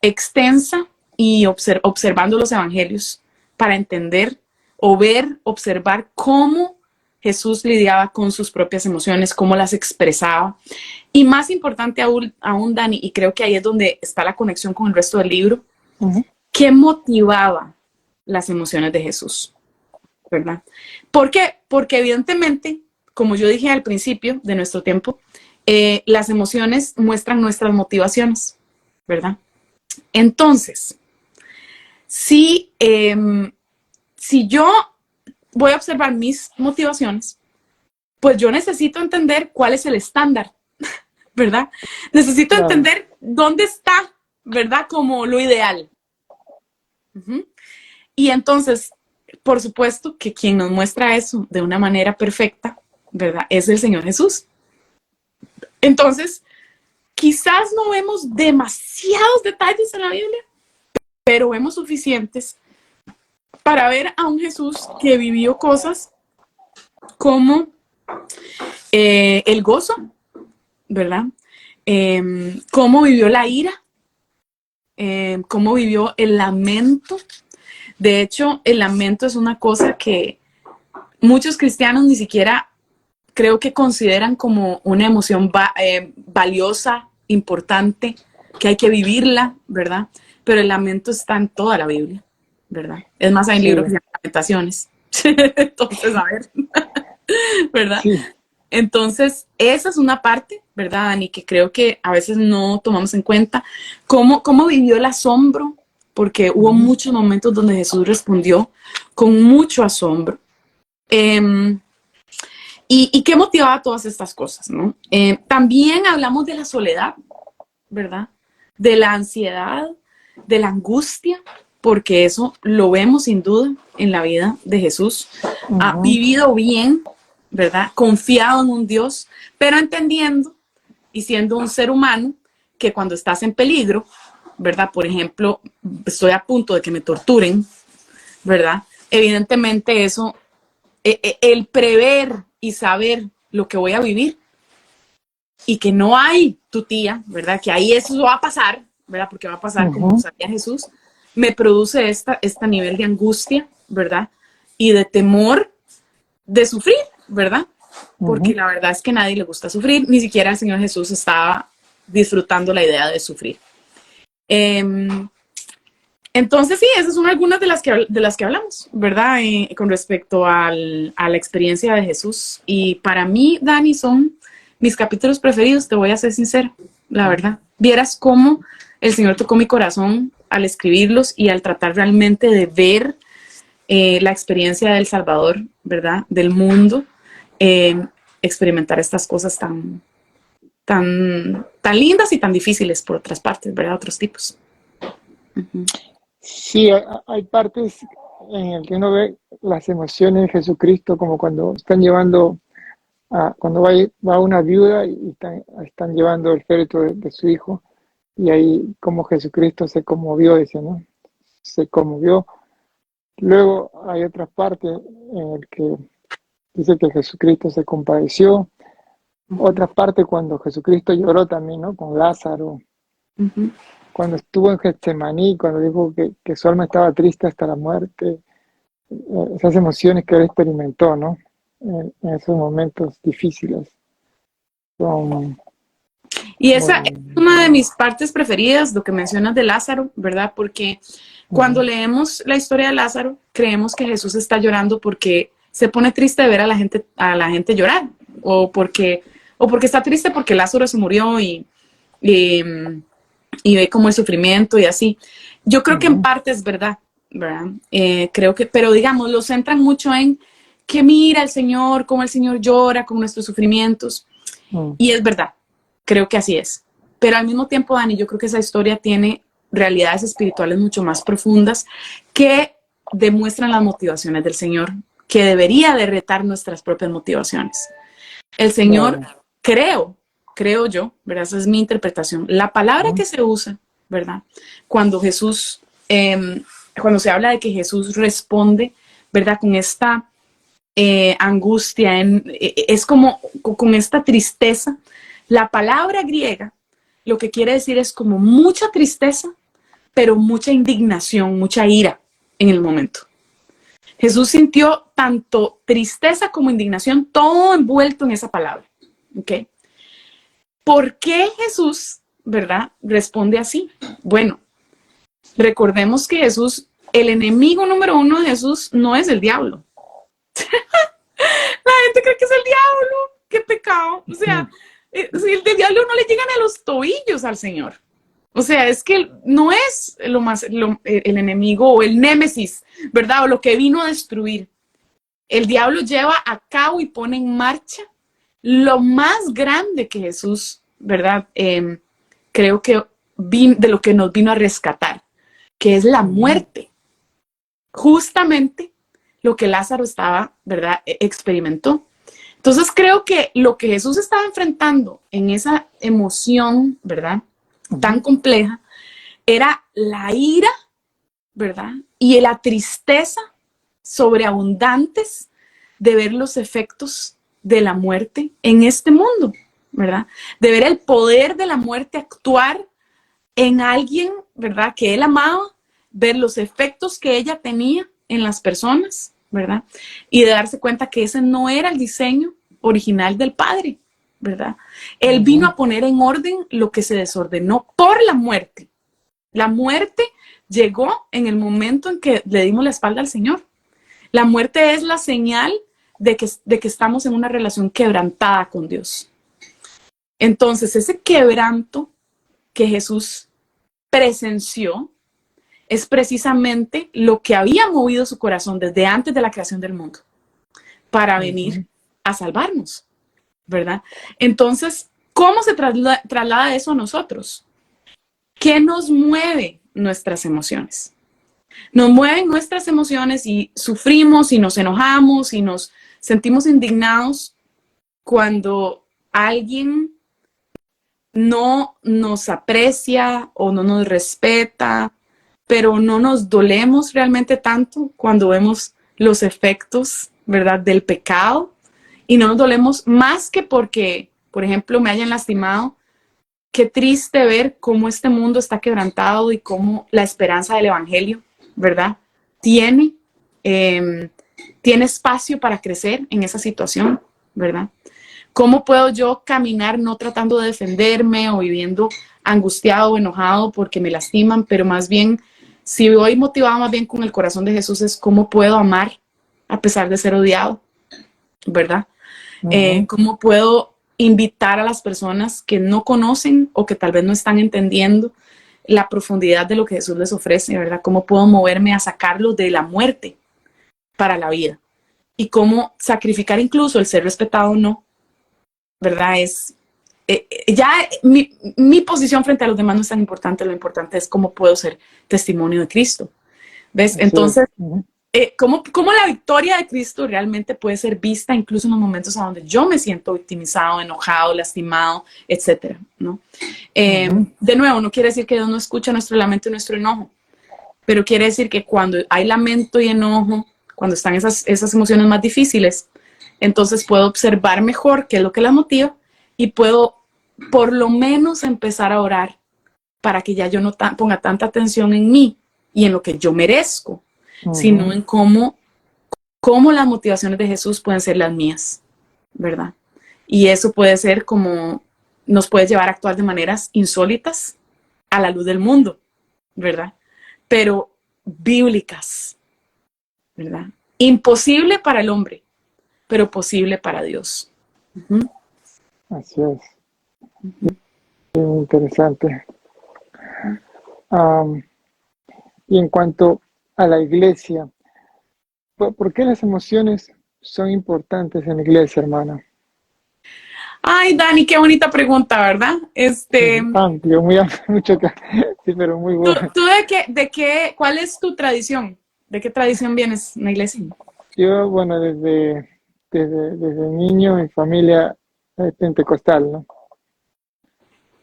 extensa y observando los evangelios para entender o observar cómo Jesús lidiaba con sus propias emociones, cómo las expresaba. Y más importante aún, Dani, y creo que ahí es donde está la conexión con el resto del libro, ¿qué motivaba las emociones de Jesús? ¿verdad? ¿Por qué? Porque evidentemente, como yo dije al principio de nuestro tiempo, las emociones muestran nuestras motivaciones, ¿verdad? Entonces, si, si yo voy a observar mis motivaciones, pues yo necesito entender cuál es el estándar, ¿verdad? Necesito Claro, entender dónde está, ¿verdad? Como lo ideal. Uh-huh. Y entonces, por supuesto que quien nos muestra eso de una manera perfecta, ¿verdad? Es el Señor Jesús. Entonces, quizás no vemos demasiados detalles en la Biblia, pero vemos suficientes para ver a un Jesús que vivió cosas como el gozo, ¿verdad? Cómo vivió la ira, cómo vivió el lamento. De hecho, el lamento es una cosa que muchos cristianos ni siquiera creo que consideran como una emoción valiosa, importante, que hay que vivirla, ¿verdad? Pero el lamento está en toda la Biblia, ¿verdad? Es más, hay un libro que sí, se llama Lamentaciones. Entonces, a ver, ¿verdad? sí. Entonces, esa es una parte, ¿verdad, Dani? Que creo que a veces no tomamos en cuenta. ¿Cómo vivió el asombro? Porque hubo Ujú, muchos momentos donde Jesús respondió con mucho asombro. Eh, ¿Y qué motivaba todas estas cosas, no? También hablamos de la soledad, ¿verdad? De la ansiedad, de la angustia, porque eso lo vemos sin duda en la vida de Jesús. Ha ujú, vivido bien, ¿verdad? Confiado en un Dios, pero entendiendo y siendo un ser humano que cuando estás en peligro, ¿verdad? Por ejemplo, estoy a punto de que me torturen, ¿verdad? Evidentemente eso, el prever y saber lo que voy a vivir y que no hay tu tía, ¿verdad? Que ahí eso va a pasar, ¿verdad? Porque va a pasar como ujú, sabía Jesús, me produce este nivel de angustia, ¿verdad? Y de temor de sufrir, ¿verdad? Porque ujú. la verdad es que a nadie le gusta sufrir, ni siquiera el Señor Jesús estaba disfrutando la idea de sufrir. Eh, entonces, sí, esas son algunas de las que hablamos, ¿verdad? Con respecto a la experiencia de Jesús. Y para mí, Dani, son mis capítulos preferidos, te voy a ser sincera, la verdad. Vieras cómo el Señor tocó mi corazón al escribirlos y al tratar realmente de ver la experiencia del Salvador, ¿verdad? Del mundo, eh, experimentar estas cosas tan lindas y tan difíciles por otras partes, ¿verdad? Otros tipos. Uh-huh. Sí, hay partes en el que uno ve las emociones de Jesucristo, como cuando están llevando, cuando va una viuda y están llevando el féretro de su hijo, y ahí como Jesucristo se conmovió, dice, ¿no? Se conmovió. Luego hay otras partes en el que dice que Jesucristo se compadeció. Uh-huh. Otra parte cuando Jesucristo lloró también, ¿no? Con Lázaro. Uh-huh. Cuando estuvo en Getsemaní, cuando dijo que su alma estaba triste hasta la muerte, esas emociones que él experimentó, ¿no? En esos momentos difíciles. Son Y esa es muy... una de mis partes preferidas, lo que mencionas de Lázaro, ¿verdad? Porque cuando Ujú, leemos la historia de Lázaro, creemos que Jesús está llorando porque se pone triste de ver a la gente llorar, o porque está triste porque Lázaro se murió y, y ve como el sufrimiento y así. Yo creo que en ujú, parte es verdad, ¿verdad? Creo que, pero digamos, lo centran mucho en que mira el Señor, cómo el Señor llora con nuestros sufrimientos. ujú, Y es verdad, creo que así es. Pero al mismo tiempo, Dani, yo creo que esa historia tiene realidades espirituales mucho más profundas que demuestran las motivaciones del Señor, que debería de retar nuestras propias motivaciones. El Señor, claro. creo yo, ¿verdad? Esa es mi interpretación. La palabra Ujú, que se usa, ¿verdad? Cuando Jesús, cuando se habla de que Jesús responde, ¿verdad? Con esta angustia, es como con esta tristeza. La palabra griega lo que quiere decir es como mucha tristeza, pero mucha indignación, mucha ira en el momento. Jesús sintió tanto tristeza como indignación, todo envuelto en esa palabra. ¿Okay? ¿Por qué Jesús, verdad, responde así? Bueno, recordemos que Jesús, el enemigo número uno de Jesús no es el diablo, La gente cree que es el diablo. ¡Qué pecado! O sea, si el del diablo no le llegan a los tobillos al Señor. O sea, es que no es el enemigo o el némesis, ¿verdad? O lo que vino a destruir. El diablo lleva a cabo y pone en marcha lo más grande que Jesús, ¿verdad? Creo que de lo que nos vino a rescatar, que es la muerte. Justamente lo que Lázaro estaba, ¿verdad? Experimentó. Entonces creo que lo que Jesús estaba enfrentando en esa emoción, ¿verdad? Tan compleja, era la ira, ¿verdad? Y la tristeza sobreabundantes de ver los efectos de la muerte en este mundo, ¿verdad? De ver el poder de la muerte actuar en alguien, ¿verdad? Que él amaba, ver los efectos que ella tenía en las personas, ¿verdad? Y de darse cuenta que ese no era el diseño original del Padre, ¿verdad? Él vino a poner en orden lo que se desordenó por la muerte. La muerte llegó en el momento en que le dimos la espalda al Señor. La muerte es la señal de que estamos en una relación quebrantada con Dios. Entonces, ese quebranto que Jesús presenció es precisamente lo que había movido su corazón desde antes de la creación del mundo para venir a salvarnos, ¿verdad? Entonces, ¿cómo se traslada eso a nosotros? ¿Qué nos mueve nuestras emociones? Nos mueven nuestras emociones y sufrimos y nos enojamos y nos sentimos indignados cuando alguien no nos aprecia o no nos respeta, pero no nos dolemos realmente tanto cuando vemos los efectos, ¿verdad?, del pecado, y no nos dolemos más que porque, por ejemplo, me hayan lastimado. Qué triste ver cómo este mundo está quebrantado y cómo la esperanza del evangelio, ¿verdad?, tiene espacio para crecer en esa situación, ¿verdad? ¿Cómo puedo yo caminar no tratando de defenderme o viviendo angustiado o enojado porque me lastiman, pero más bien, si voy motivado más bien con el corazón de Jesús, es cómo puedo amar a pesar de ser odiado, ¿verdad? ¿Cómo puedo invitar a las personas que no conocen o que tal vez no están entendiendo la profundidad de lo que Jesús les ofrece, ¿verdad? ¿Cómo puedo moverme a sacarlos de la muerte para la vida? Y cómo sacrificar incluso el ser respetado o no, ¿verdad? Ya mi posición frente a los demás no es tan importante, lo importante es cómo puedo ser testimonio de Cristo, ¿ves? Entonces, ¿cómo la victoria de Cristo realmente puede ser vista incluso en los momentos a donde yo me siento victimizado, enojado, lastimado, etcétera, ¿no? De nuevo, no quiere decir que Dios no escucha nuestro lamento y nuestro enojo, pero quiere decir que cuando hay lamento y enojo, cuando están esas emociones más difíciles, entonces puedo observar mejor qué es lo que las motiva y puedo por lo menos empezar a orar para que ya yo no ponga tanta atención en mí y en lo que yo merezco, sino en cómo las motivaciones de Jesús pueden ser las mías, ¿verdad? Y eso puede ser como nos puede llevar a actuar de maneras insólitas a la luz del mundo, ¿verdad? Pero bíblicas, ¿verdad? Imposible para el hombre, pero posible para Dios. Así es. Muy interesante. Y en cuanto a la iglesia, ¿por qué las emociones son importantes en la iglesia, hermana? Ay, Dani, qué bonita pregunta, ¿verdad? Amplio, muy amplio, mucho, sí, pero muy bueno. ¿Tú cuál es tu tradición? ¿De qué tradición vienes en la iglesia? Yo, bueno, desde niño, mi familia es pentecostal, ¿no?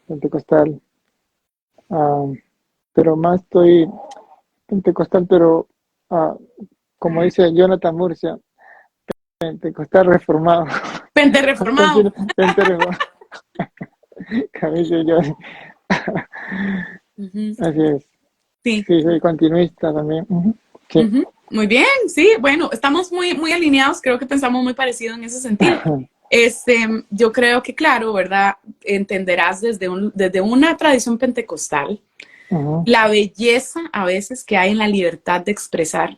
Pentecostal. Pero más estoy pentecostal, pero como dice Jonathan Murcia, pentecostal reformado. Pente reformado. Pente reformado. Cabello yo. Así es. Sí. Sí, soy continuista también. Sí. Muy bien, sí, bueno, estamos muy, muy alineados, creo que pensamos muy parecido en ese sentido. Yo creo que, claro, ¿verdad? Entenderás desde una tradición pentecostal la belleza a veces que hay en la libertad de expresar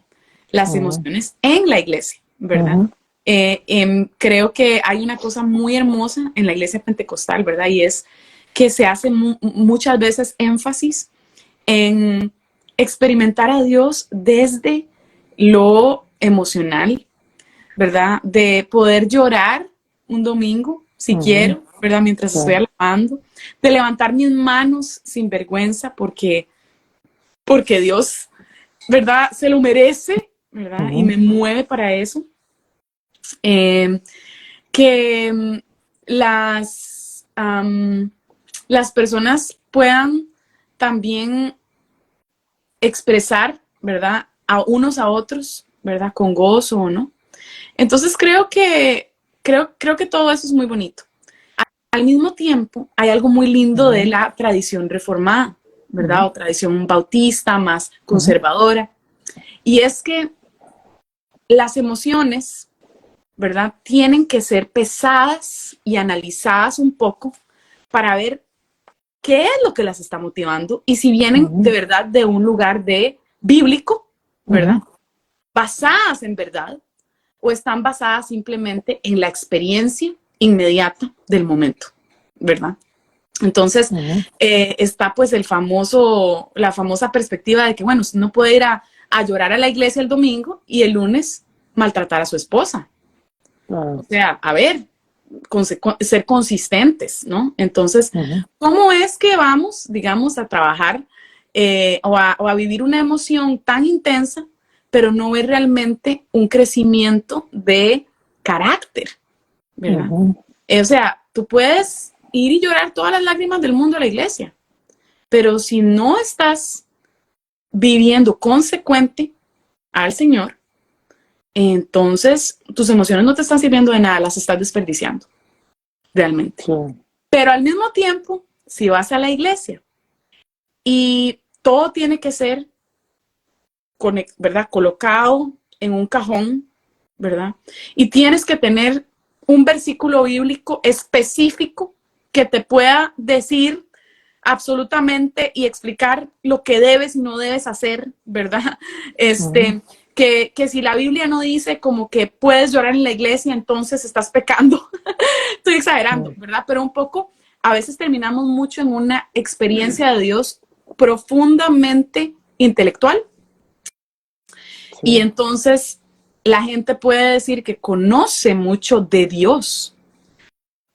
las emociones en la iglesia, ¿verdad? Creo que hay una cosa muy hermosa en la iglesia pentecostal, ¿verdad? Y es que se hace muchas veces énfasis en experimentar a Dios desde lo emocional, ¿verdad? De poder llorar un domingo, si quiero, ¿verdad? Mientras estoy alabando, de levantar mis manos sin vergüenza porque Dios, ¿verdad? Se lo merece, ¿verdad? Y me mueve para eso. Que las personas puedan también expresar, ¿verdad? A unos a otros, ¿verdad? Con gozo o no. Entonces creo que todo eso es muy bonito. Al mismo tiempo, hay algo muy lindo de la tradición reformada, ¿verdad? O tradición bautista, más conservadora. Y es que las emociones, ¿verdad? Tienen que ser pesadas y analizadas un poco para ver qué es lo que las está motivando y si vienen de verdad de un lugar de bíblico, ¿verdad? Basadas en verdad o están basadas simplemente en la experiencia inmediata del momento, ¿verdad? Entonces, está pues la famosa perspectiva de que, bueno, usted no puede ir a llorar a la iglesia el domingo y el lunes maltratar a su esposa. O sea, a ver, ser consistentes, ¿no? Entonces, ¿cómo es que vamos, digamos, a trabajar o a vivir una emoción tan intensa, pero no ver realmente un crecimiento de carácter, ¿verdad? O sea, tú puedes ir y llorar todas las lágrimas del mundo a la iglesia, pero si no estás viviendo consecuente al Señor, entonces tus emociones no te están sirviendo de nada, las estás desperdiciando, realmente. Sí. Pero al mismo tiempo, si vas a la iglesia y todo tiene que ser, ¿verdad?, colocado en un cajón, ¿verdad? Y tienes que tener un versículo bíblico específico que te pueda decir absolutamente y explicar lo que debes y no debes hacer, ¿verdad? Que si la Biblia no dice como que puedes llorar en la iglesia, entonces estás pecando. Estoy exagerando, ¿verdad? Pero un poco, a veces terminamos mucho en una experiencia de Dios profundamente intelectual. Sí. Y entonces la gente puede decir que conoce mucho de Dios,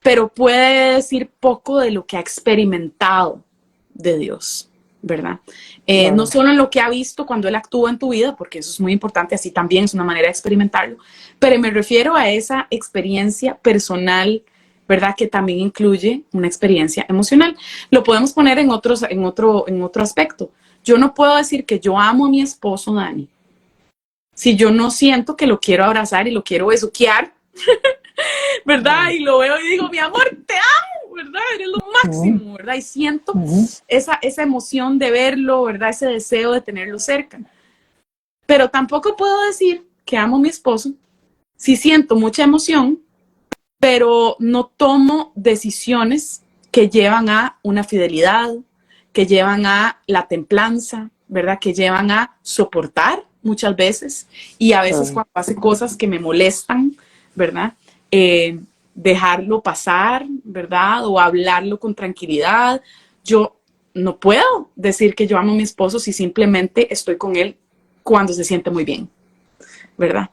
pero puede decir poco de lo que ha experimentado de Dios, ¿verdad? Claro. No solo en lo que ha visto cuando Él actúa en tu vida, porque eso es muy importante, así también es una manera de experimentarlo, pero me refiero a esa experiencia personal, ¿verdad? Que también incluye una experiencia emocional. Lo podemos poner en otro aspecto. Yo no puedo decir que yo amo a mi esposo, Dani, si yo no siento que lo quiero abrazar y lo quiero besuquear, ¿verdad? Y lo veo y digo, mi amor, te amo, ¿verdad? Eres lo máximo, ¿verdad? Y siento esa emoción de verlo, ¿verdad? Ese deseo de tenerlo cerca. Pero tampoco puedo decir que amo a mi esposo si siento mucha emoción, pero no tomo decisiones que llevan a una fidelidad, que llevan a la templanza, ¿verdad? Que llevan a soportar muchas veces y a veces cuando hace cosas que me molestan, ¿verdad? Dejarlo pasar, ¿verdad? O hablarlo con tranquilidad. Yo no puedo decir que yo amo a mi esposo si simplemente estoy con él cuando se siente muy bien, ¿verdad?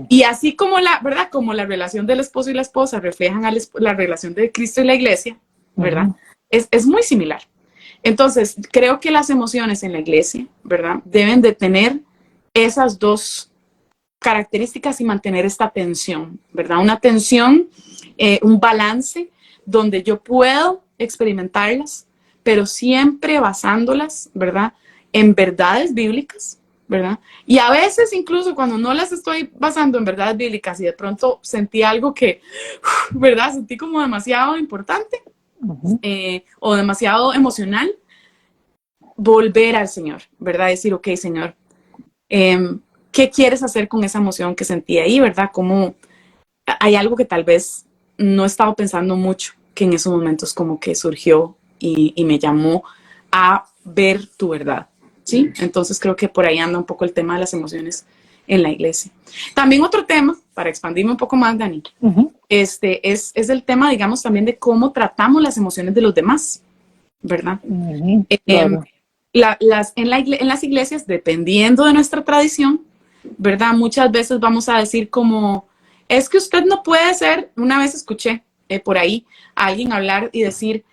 Y así como ¿verdad? Como la relación del esposo y la esposa reflejan la relación de Cristo y la iglesia, ¿verdad? Es muy similar. Entonces, creo que las emociones en la iglesia, ¿verdad? Deben de tener esas dos características y mantener esta tensión, ¿verdad? Una tensión, un balance donde yo puedo experimentarlas, pero siempre basándolas, ¿verdad? En verdades bíblicas, ¿verdad? Y a veces incluso cuando no las estoy basando en verdades bíblicas y de pronto sentí algo que, ¿verdad? Sentí como demasiado importante o demasiado emocional, volver al Señor, ¿verdad? Decir, ok, Señor, ¿qué quieres hacer con esa emoción que sentí ahí, verdad? Como hay algo que tal vez no he estado pensando mucho, que en esos momentos como que surgió y me llamó a ver tu verdad, ¿sí? Entonces creo que por ahí anda un poco el tema de las emociones en la iglesia. También otro tema, para expandirme un poco más, Dani, es el tema, digamos, también de cómo tratamos las emociones de los demás, ¿verdad? Claro. En las iglesias, dependiendo de nuestra tradición, ¿verdad? Muchas veces vamos a decir como, es que usted no puede ser, una vez escuché por ahí a alguien hablar y decir,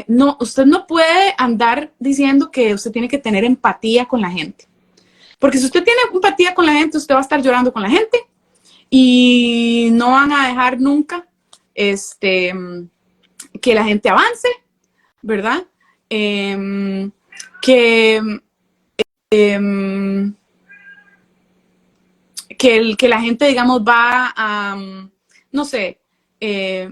no, usted no puede andar diciendo que usted tiene que tener empatía con la gente. Porque si usted tiene empatía con la gente, usted va a estar llorando con la gente y no van a dejar nunca que la gente avance, ¿verdad? Que, em, que la gente, digamos, va a, no sé,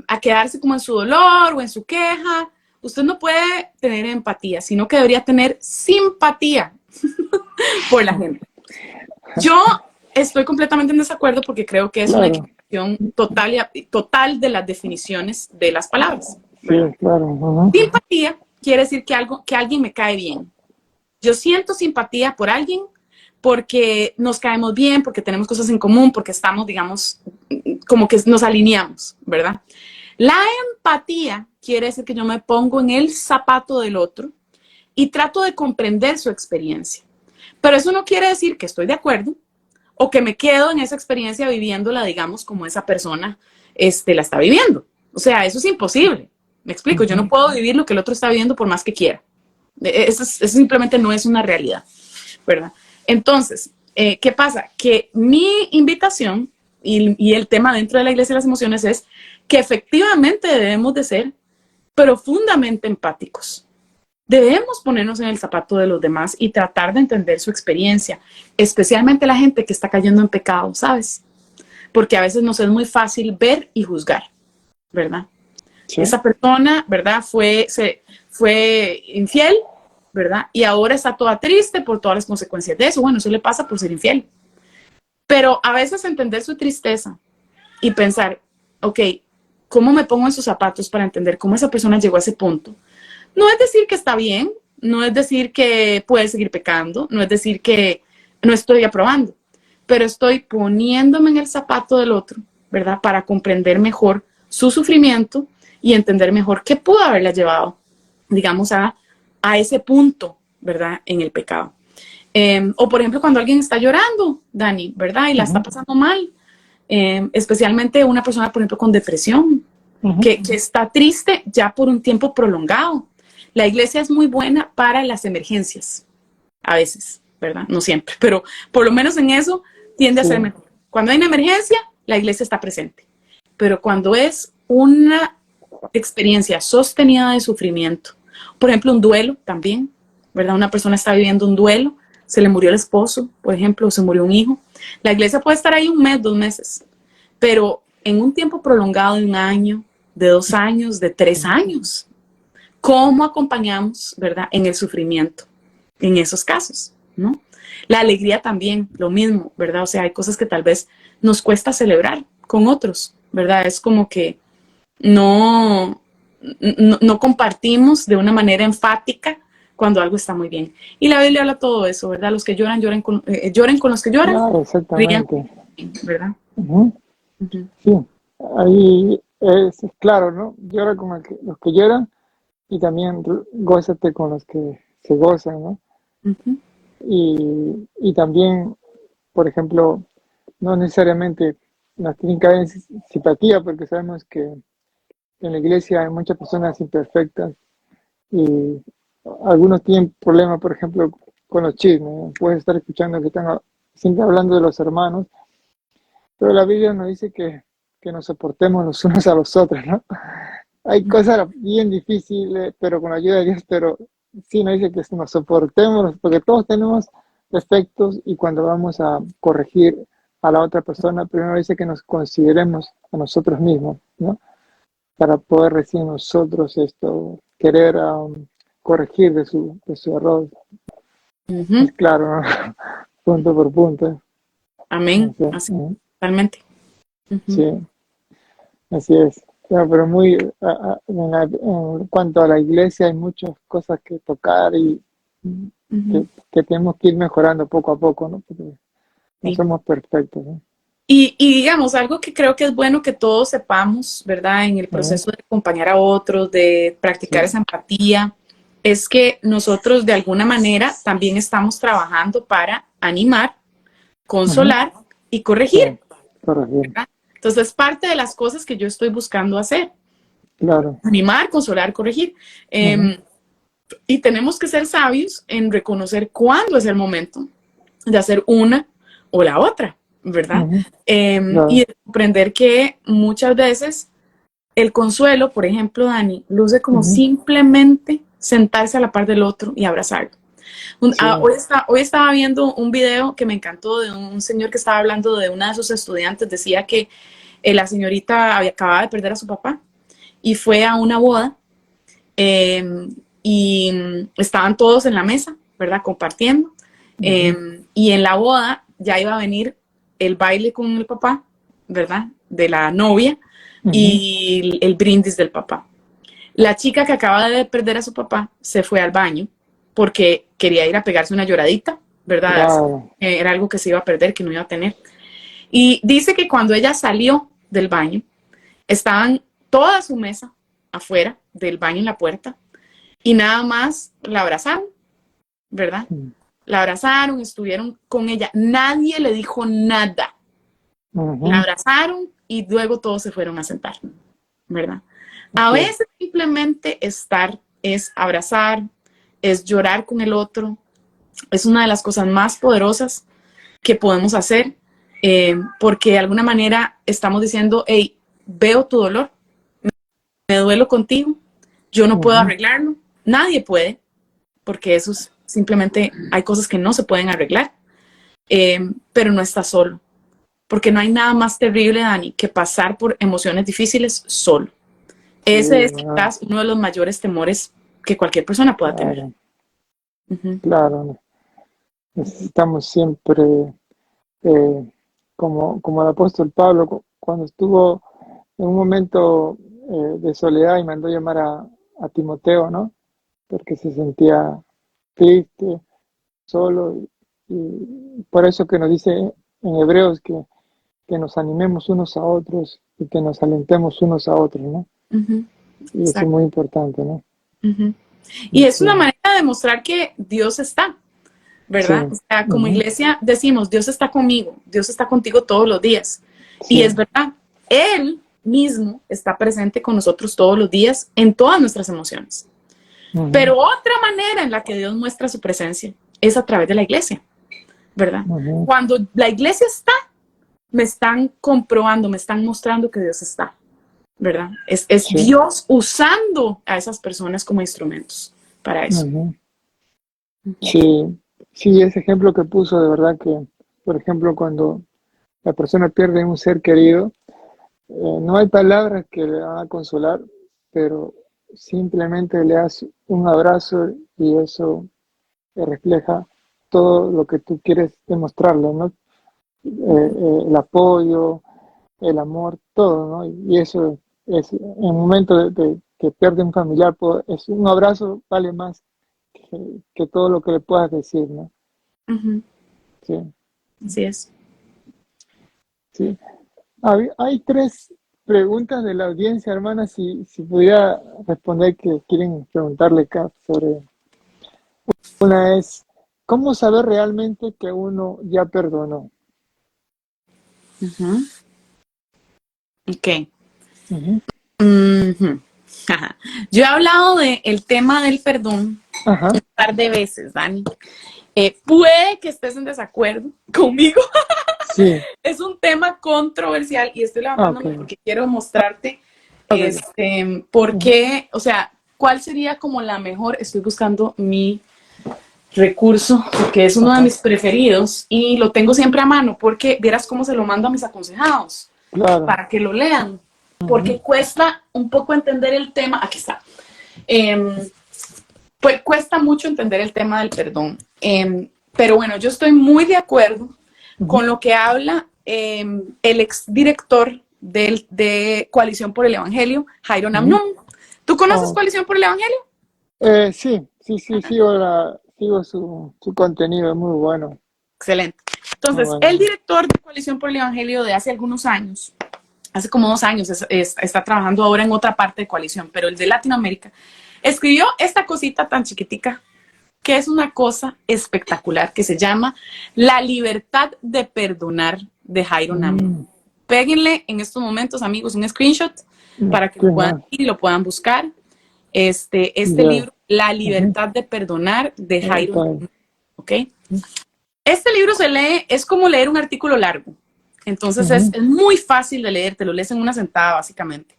a quedarse como en su dolor o en su queja. Usted no puede tener empatía, sino que debería tener simpatía por la gente. Yo estoy completamente en desacuerdo porque creo que es una Claro. equivocación total de las definiciones de las palabras. Sí, claro. Simpatía quiere decir que alguien me cae bien. Yo siento simpatía por alguien porque nos caemos bien, porque tenemos cosas en común, porque estamos, digamos, como que nos alineamos, ¿verdad? La empatía quiere decir que yo me pongo en el zapato del otro y trato de comprender su experiencia. Pero eso no quiere decir que estoy de acuerdo o que me quedo en esa experiencia viviéndola, digamos, como esa persona la está viviendo. O sea, eso es imposible. Me explico, yo no puedo vivir lo que el otro está viviendo por más que quiera. Eso simplemente no es una realidad, ¿verdad? Entonces, ¿qué pasa? Que mi invitación y el tema dentro de la Iglesia de las Emociones es que efectivamente debemos de ser profundamente empáticos. Debemos ponernos en el zapato de los demás y tratar de entender su experiencia, especialmente la gente que está cayendo en pecado, ¿sabes? Porque a veces nos es muy fácil ver y juzgar, ¿verdad? Sí. Esa persona, ¿verdad? Fue infiel, ¿verdad? Y ahora está toda triste por todas las consecuencias de eso. Bueno, eso le pasa por ser infiel. Pero a veces entender su tristeza y pensar, ok, ¿cómo me pongo en sus zapatos para entender cómo esa persona llegó a ese punto? No es decir que está bien, no es decir que puede seguir pecando, no es decir que no estoy aprobando, pero estoy poniéndome en el zapato del otro, ¿verdad? Para comprender mejor su sufrimiento y entender mejor qué pudo haberla llevado, digamos, a ese punto, ¿verdad? En el pecado. O por ejemplo, cuando alguien está llorando, Dani, ¿verdad? Y la está pasando mal, especialmente una persona, por ejemplo, con depresión, que está triste ya por un tiempo prolongado. La iglesia es muy buena para las emergencias, a veces, ¿verdad? No siempre, pero por lo menos en eso tiende a ser mejor. Cuando hay una emergencia, la iglesia está presente. Pero cuando es una experiencia sostenida de sufrimiento, por ejemplo, un duelo también, ¿verdad? Una persona está viviendo un duelo, se le murió el esposo, por ejemplo, o se murió un hijo. La iglesia puede estar ahí 1 mes, 2 meses, pero en un tiempo prolongado de 1 año, de 2 años, de 3 años, ¿cómo acompañamos, verdad, en el sufrimiento en esos casos, ¿no? La alegría también, lo mismo, ¿verdad? O sea, hay cosas que tal vez nos cuesta celebrar con otros, ¿verdad? Es como que no compartimos de una manera enfática cuando algo está muy bien. Y la Biblia habla todo eso, ¿verdad? Los que lloran, lloren con los que lloran. Claro, exactamente. ¿Verdad? Sí, ahí es claro, ¿no? Llora con los que lloran y también gózate con los que se gozan, ¿no? Y también, por ejemplo, no necesariamente nos tienen que haber simpatía, porque sabemos que en la iglesia hay muchas personas imperfectas y algunos tienen problemas, por ejemplo, con los chismes, ¿no? Puedes estar escuchando que están siempre hablando de los hermanos, pero la Biblia nos dice que nos soportemos los unos a los otros, ¿no? Hay cosas bien difíciles, pero con la ayuda de Dios, pero sí nos dice que nos soportemos, porque todos tenemos defectos y cuando vamos a corregir a la otra persona, primero dice que nos consideremos a nosotros mismos, ¿no? Para poder recién nosotros querer corregir de su error. Es claro, ¿no? Punto por punto. Amén. Así, totalmente. Sí, así es. Pero muy en cuanto a la iglesia hay muchas cosas que tocar y que tenemos que ir mejorando poco a poco, ¿no? Porque No Sí. somos perfectos, ¿no? Y digamos, algo que creo que es bueno que todos sepamos, ¿verdad? En el Ujú. proceso de acompañar a otros, de practicar Sí. esa empatía, es que nosotros de alguna manera también estamos trabajando para animar, Ujú. consolar y Sí. corregir, Corregir. ¿verdad? Entonces, parte de las cosas que yo estoy buscando hacer, Claro. animar, consolar, corregir. Ujú. Y tenemos que ser sabios en reconocer cuándo es el momento de hacer una o la otra, ¿verdad? Ujú. Y Claro. de comprender que muchas veces el consuelo, por ejemplo, Dani, luce como Ujú. simplemente sentarse a la par del otro y abrazarlo. Sí. Hoy estaba viendo un video que me encantó de un señor que estaba hablando de una de sus estudiantes. Decía que la señorita acababa de perder a su papá y fue a una boda eh, y estaban todos en la mesa, ¿verdad? Compartiendo. Ujú. Y en la boda ya iba a venir el baile con el papá, ¿verdad? De la novia Ujú. y el brindis del papá. La chica que acaba de perder a su papá se fue al baño porque quería ir a pegarse una lloradita, ¿verdad? Claro. Era algo que se iba a perder, que no iba a tener. Y dice que cuando ella salió del baño, estaban toda su mesa afuera del baño en la puerta y nada más la abrazaron, ¿verdad? Mm. La abrazaron, estuvieron con ella, nadie le dijo nada. La Ujú. abrazaron y luego todos se fueron a sentar, ¿verdad? A Sí. veces simplemente estar es abrazar, es llorar con el otro, es una de las cosas más poderosas que podemos hacer, porque de alguna manera estamos diciendo, hey, veo tu dolor, me duelo contigo, yo no puedo Ujú. arreglarlo, nadie puede, porque eso es, simplemente hay cosas que no se pueden arreglar, pero no estás solo, porque no hay nada más terrible, Dani, que pasar por emociones difíciles solo. Sí, Ese es no, quizás uno de los mayores temores que cualquier persona pueda tener. claro, Uh -huh. claro. Necesitamos siempre, eh, como el apóstol Pablo, cuando estuvo en un momento de soledad y mandó llamar a Timoteo, ¿no? Porque se sentía triste, solo, y por eso que nos dice en Hebreos que nos animemos unos a otros y que nos alentemos unos a otros, ¿no? Uh -huh. Y eso es Exacto. muy importante, ¿no? Uh -huh. Y es Sí, una manera de demostrar que Dios está, sí, ¿verdad? O sea, como ujú, iglesia decimos, Dios está conmigo, Dios está contigo todos los días. sí, Y es verdad, Él mismo está presente con nosotros todos los días en todas nuestras emociones. ujú, Pero otra manera en la que Dios muestra su presencia es a través de la iglesia, ¿verdad? ujú, Cuando la iglesia está, me están comprobando, me están mostrando que Dios está, ¿verdad? Es sí, Dios usando a esas personas como instrumentos para eso. ujú. Uh -huh. Sí, sí, ese ejemplo que puso, de verdad que, por ejemplo, cuando la persona pierde un ser querido, no hay palabras que le van a consolar, pero simplemente le das un abrazo y eso refleja todo lo que tú quieres demostrarle, ¿no? El apoyo, el amor, todo, ¿no? Y eso es, en el momento de que pierde un familiar, pues, es un abrazo vale más que todo lo que le puedas decir, ¿no? Uh -huh. Sí, Así es. sí. Hay tres preguntas de la audiencia, hermana, si pudiera responder que quieren preguntarle acá sobre. Una es, ¿cómo saber realmente que uno ya perdonó? Uh -huh. Ok. Ujú. Uh -huh. Yo he hablado del tema del perdón Ajá, un par de veces, Dani. Puede que estés en desacuerdo conmigo. sí, Es un tema controversial y estoy ok, levantándome porque quiero mostrarte ok. por Ujú. qué, o sea, cuál sería como la mejor, estoy buscando mi recurso porque es uno de Ajá, mis preferidos y lo tengo siempre a mano porque vieras cómo se lo mando a mis aconsejados claro. para que lo lean, Ujú. porque cuesta un poco entender el tema, aquí está, pues cuesta mucho entender el tema del perdón, pero bueno, yo estoy muy de acuerdo Ujú. con lo que habla el exdirector de Coalición por el Evangelio, Jairo Ujú. Namnum. ¿Tú conoces Oh, Coalición por el Evangelio? sí, sí, sí, sigo su contenido, es muy bueno. Excelente. Entonces, bueno. el director de Coalición por el Evangelio de hace algunos años, hace como 2 años, está trabajando ahora en otra parte de Coalición, pero el de Latinoamérica, escribió esta cosita tan chiquitica, que es una cosa espectacular, que se llama La libertad de perdonar de Jairo Namno. Péguenle en estos momentos, amigos, un screenshot para que lo puedan ir y lo puedan buscar. Este libro, La libertad de perdonar de Jairo Namno. ¿Ok? Este libro se lee, es como leer un artículo largo. Entonces es muy fácil de leer, te lo lees en una sentada básicamente.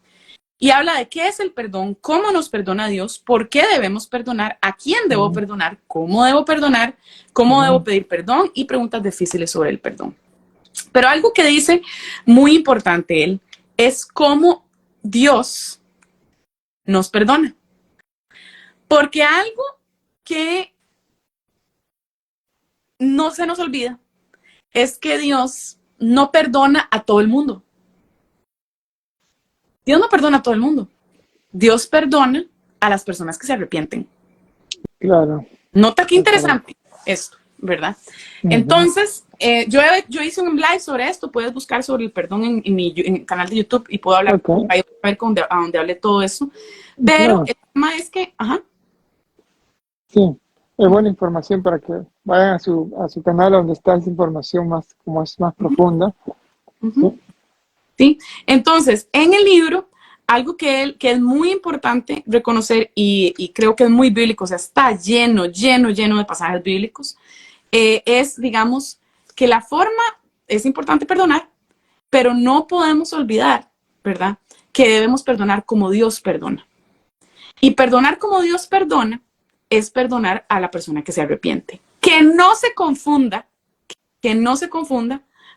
Y habla de qué es el perdón, cómo nos perdona Dios, por qué debemos perdonar, a quién debo perdonar, cómo debo pedir perdón y preguntas difíciles sobre el perdón. Pero algo que dice muy importante él es cómo Dios nos perdona. Porque algo que no se nos olvida es que Dios no perdona a todo el mundo. Dios no perdona a todo el mundo. Dios perdona a las personas que se arrepienten. Claro. Nota qué interesante esto, ¿verdad? Entonces, yo hice un live sobre esto. Puedes buscar sobre el perdón en mi canal de YouTube y puedo hablar ahí, a ver a donde hablé todo eso. Pero el tema es que, sí, es buena información para que vayan a su canal donde está esa información más, como es más profunda. Sí, entonces, en el libro, algo que es muy importante reconocer y creo que es muy bíblico, o sea, está lleno de pasajes bíblicos, es, digamos, que la forma, es importante perdonar, pero no podemos olvidar, ¿verdad?, que debemos perdonar como Dios perdona. Y perdonar como Dios perdona es perdonar a la persona que se arrepiente. Que no se confunda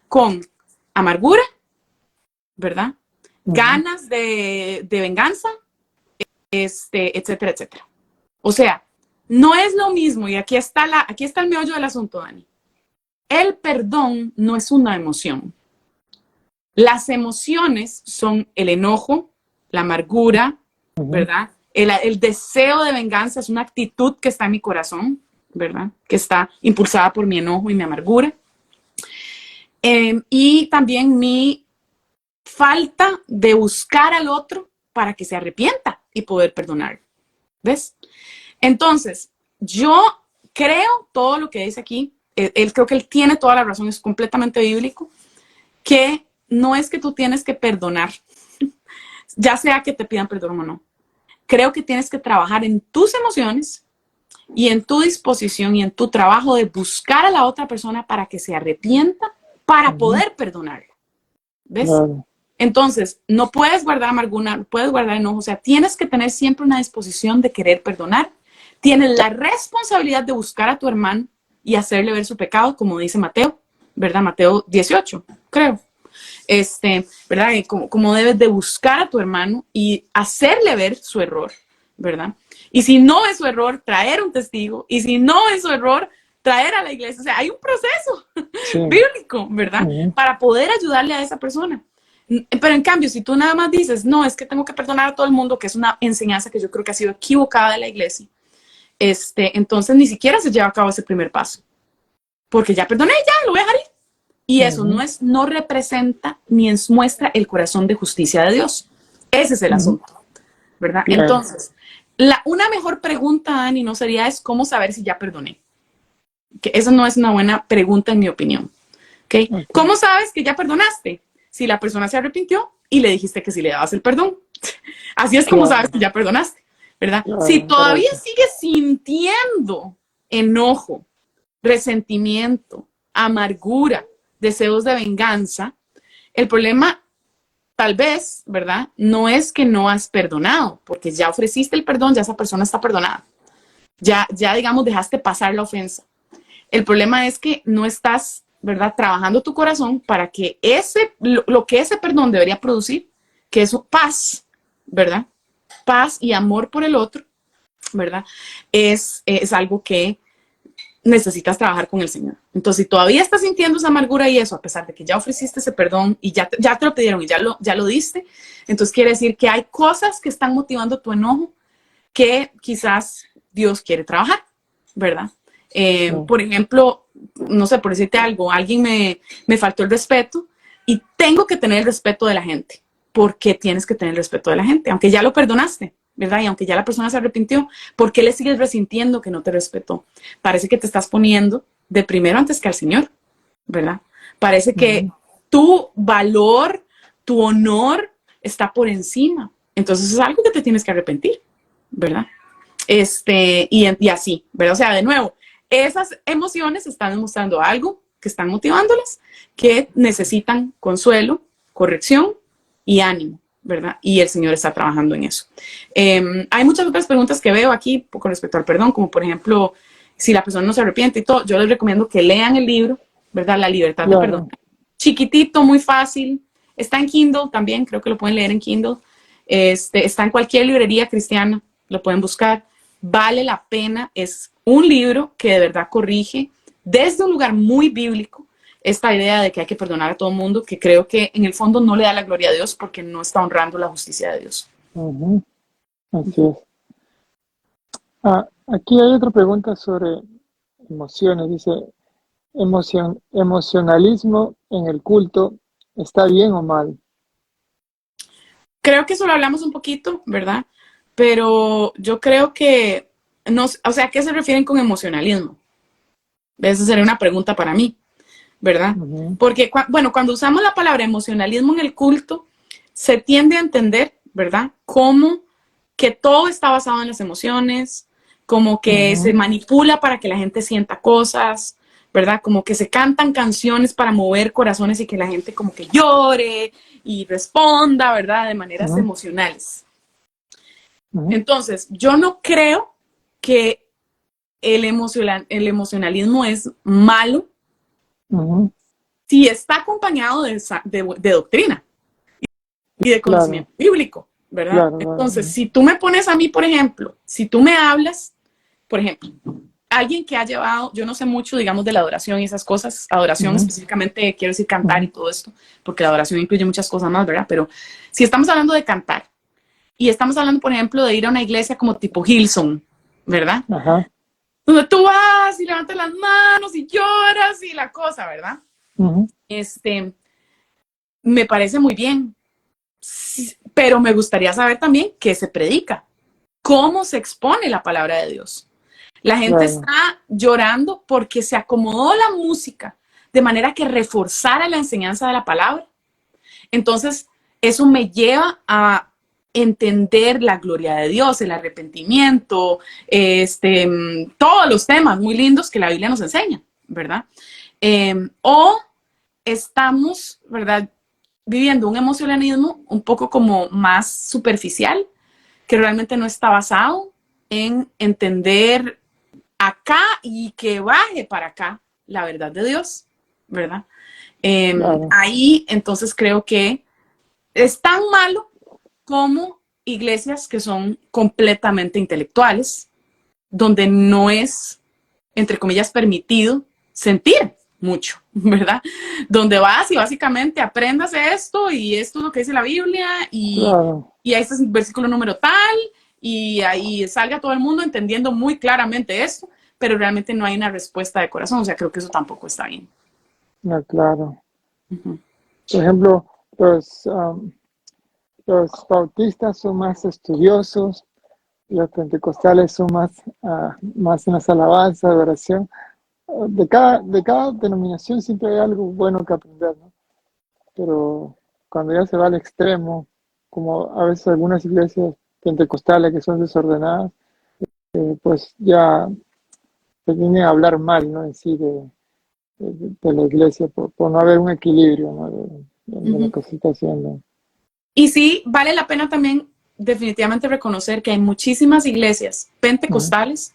con amargura, ¿verdad? Ganas de venganza, etcétera, etcétera. O sea, no es lo mismo, y aquí está el meollo del asunto, Dani. El perdón no es una emoción. Las emociones son el enojo, la amargura, ¿verdad? El deseo de venganza es una actitud que está en mi corazón, ¿verdad? Que está impulsada por mi enojo y mi amargura. Y también mi falta de buscar al otro para que se arrepienta y poder perdonar. ¿Ves? Entonces, yo creo todo lo que dice aquí. Creo que él tiene toda la razón, es completamente bíblico, que no es que tú tienes que perdonar, ya sea que te pidan perdón o no. Creo que tienes que trabajar en tus emociones y en tu disposición y en tu trabajo de buscar a la otra persona para que se arrepienta, para poder perdonarla. ¿Ves? Entonces, no puedes guardar amargura, no puedes guardar enojo, o sea, tienes que tener siempre una disposición de querer perdonar. Tienes la responsabilidad de buscar a tu hermano y hacerle ver su pecado, como dice Mateo, ¿verdad? Mateo 18, creo. ¿Verdad? Como debes de buscar a tu hermano y hacerle ver su error, ¿verdad? Y si no es su error, traer un testigo. Y si no es su error, traer a la iglesia. O sea, hay un proceso bíblico, ¿verdad? Para poder ayudarle a esa persona. Pero en cambio, si tú nada más dices, no, es que tengo que perdonar a todo el mundo, que es una enseñanza que yo creo que ha sido equivocada de la iglesia, entonces ni siquiera se lleva a cabo ese primer paso. Porque ya perdoné, ya lo voy a dejar ir. Y eso no representa ni muestra el corazón de justicia de Dios. Ese es el asunto, ¿verdad? Entonces, una mejor pregunta, Dani, no sería es cómo saber si ya perdoné. Que esa no es una buena pregunta en mi opinión. ¿Okay? ¿Cómo sabes que ya perdonaste? Si la persona se arrepintió y le dijiste que sí le dabas el perdón. Así es como sabes que ya perdonaste, ¿verdad? Si todavía sigues sintiendo enojo, resentimiento, amargura, deseos de venganza, el problema tal vez, ¿verdad? No es que no has perdonado, porque ya ofreciste el perdón, ya esa persona está perdonada. Ya digamos, dejaste pasar la ofensa. El problema es que no estás, ¿verdad?, trabajando tu corazón para que lo que ese perdón debería producir, que es paz, ¿verdad? Paz y amor por el otro, ¿verdad? Es algo que necesitas trabajar con el Señor. Entonces, si todavía estás sintiendo esa amargura y eso, a pesar de que ya ofreciste ese perdón y ya te lo pidieron y ya lo diste, entonces quiere decir que hay cosas que están motivando tu enojo que quizás Dios quiere trabajar, ¿verdad? Por ejemplo, no sé, por decirte algo, alguien me faltó el respeto y tengo que tener el respeto de la gente. ¿Por qué tienes que tener el respeto de la gente? Aunque ya lo perdonaste, ¿verdad? Y aunque ya la persona se arrepintió, ¿por qué le sigues resintiendo que no te respetó? Parece que te estás poniendo de primero antes que al Señor, ¿verdad? Parece que tu valor, tu honor está por encima. Entonces es algo que te tienes que arrepentir, ¿verdad? Y así, ¿verdad? O sea, de nuevo, esas emociones están demostrando algo, que están motivándolas, que necesitan consuelo, corrección y ánimo, ¿verdad? Y el Señor está trabajando en eso. Hay muchas otras preguntas que veo aquí con respecto al perdón, como por ejemplo, si la persona no se arrepiente y todo, yo les recomiendo que lean el libro, ¿verdad? La libertad de perdón. Chiquitito, muy fácil. Está en Kindle también, creo que lo pueden leer en Kindle. Está en cualquier librería cristiana, lo pueden buscar. Vale la pena, es un libro que de verdad corrige desde un lugar muy bíblico esta idea de que hay que perdonar a todo el mundo, que creo que en el fondo no le da la gloria a Dios porque no está honrando la justicia de Dios. Así es. Aquí hay otra pregunta sobre emociones. Dice, emocionalismo en el culto, ¿está bien o mal? Creo que eso lo hablamos un poquito, ¿verdad? Pero yo creo que, no, o sea, ¿a qué se refieren con emocionalismo? Esa sería una pregunta para mí, ¿verdad? Porque, bueno, cuando usamos la palabra emocionalismo en el culto, se tiende a entender, ¿verdad? Como que todo está basado en las emociones, como que se manipula para que la gente sienta cosas, ¿verdad? Como que se cantan canciones para mover corazones y que la gente como que llore y responda, ¿verdad? De maneras emocionales. Entonces, yo no creo que el emocionalismo es malo si está acompañado de doctrina y de conocimiento bíblico, ¿verdad? Entonces, si tú me pones a mí, por ejemplo, si tú me hablas, por ejemplo, alguien que ha llevado, yo no sé mucho, digamos, de la adoración y esas cosas, adoración específicamente, quiero decir cantar y todo esto, porque la adoración incluye muchas cosas más, ¿verdad? Pero si estamos hablando de cantar y estamos hablando, por ejemplo, de ir a una iglesia como tipo Hillsong, ¿verdad? Donde tú vas y levantas las manos y lloras y la cosa, ¿verdad? Me parece muy bien, pero me gustaría saber también qué se predica, cómo se expone la palabra de Dios. La gente está llorando porque se acomodó la música de manera que reforzara la enseñanza de la palabra. Entonces, eso me lleva a entender la gloria de Dios, el arrepentimiento, todos los temas muy lindos que la Biblia nos enseña, ¿verdad? O estamos, ¿verdad?, viviendo un emocionalismo un poco como más superficial, que realmente no está basado en entender acá y que baje para acá la verdad de Dios, ¿verdad? Ahí entonces creo que es tan malo como iglesias que son completamente intelectuales, donde no es, entre comillas, permitido sentir mucho, ¿verdad? Donde vas y básicamente aprendas esto y esto es lo que dice la Biblia y ahí está el versículo número tal y ahí salga todo el mundo entendiendo muy claramente esto, pero realmente no hay una respuesta de corazón, o sea, creo que eso tampoco está bien. No, claro. Por ejemplo, los bautistas son más estudiosos, los pentecostales son más en las alabanzas, de oración. De cada denominación siempre hay algo bueno que aprender, ¿no? Pero cuando ya se va al extremo, como a veces algunas iglesias pentecostales que son desordenadas, pues ya se viene a hablar mal, ¿no? En sí de la iglesia, por no haber un equilibrio, ¿no? de lo que se está haciendo. Y sí, vale la pena también definitivamente reconocer que hay muchísimas iglesias pentecostales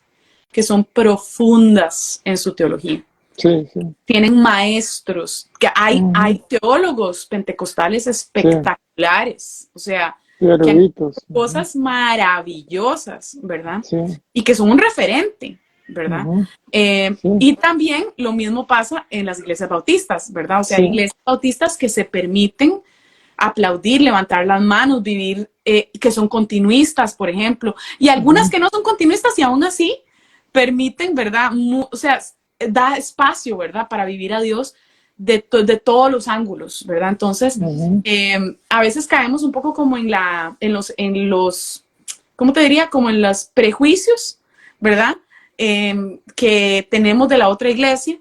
que son profundas en su teología. Sí. Tienen maestros, que hay teólogos pentecostales espectaculares, o sea, que han cosas maravillosas, ¿verdad? Sí. Y que son un referente, ¿verdad? Y también lo mismo pasa en las iglesias bautistas, ¿verdad? O sea, hay iglesias bautistas que se permiten aplaudir, levantar las manos, vivir, que son continuistas, por ejemplo, y algunas que no son continuistas y aún así permiten, ¿verdad? O sea, da espacio, ¿verdad? Para vivir a Dios de todos los ángulos, ¿verdad? Entonces, a veces caemos un poco como en los, ¿cómo te diría? Como en los prejuicios, ¿verdad? Que tenemos de la otra iglesia,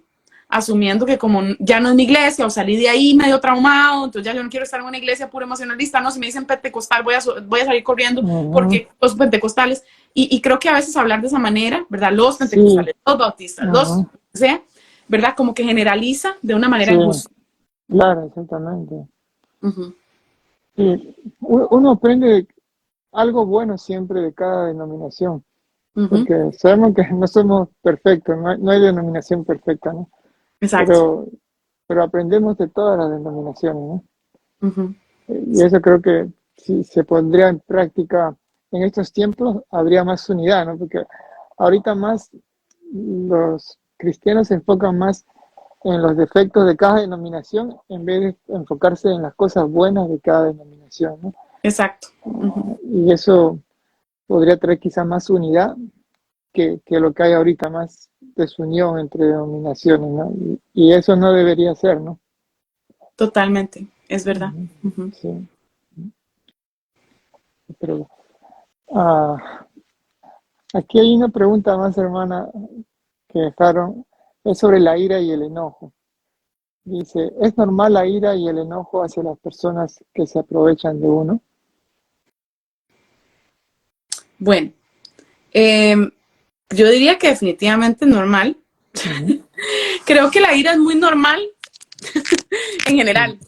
asumiendo que como ya no es mi iglesia o salí de ahí medio traumado, entonces ya yo no quiero estar en una iglesia pura emocionalista, no, si me dicen pentecostal voy a salir corriendo porque los pentecostales, y creo que a veces hablar de esa manera, ¿verdad? Los pentecostales, los bautistas, los, sea, ¿verdad? Como que generaliza de una manera injusta. Claro, exactamente. Y uno aprende algo bueno siempre de cada denominación, porque sabemos que no somos perfectos, no hay denominación perfecta, ¿no? Exacto. Pero aprendemos de todas las denominaciones, ¿no? Y eso creo que si se pondría en práctica en estos tiempos, habría más unidad, ¿no? Porque ahorita más los cristianos se enfocan más en los defectos de cada denominación en vez de enfocarse en las cosas buenas de cada denominación, ¿no? Exacto. Y eso podría traer quizá más unidad que lo que hay ahorita, más desunión entre denominaciones, ¿no? Y eso no debería ser, ¿no? Totalmente, es verdad. Sí. Pero aquí hay una pregunta más, hermana, que dejaron, es sobre la ira y el enojo. Dice, ¿es normal la ira y el enojo hacia las personas que se aprovechan de uno? Bueno, yo diría que definitivamente es normal. Creo que la ira es muy normal en general,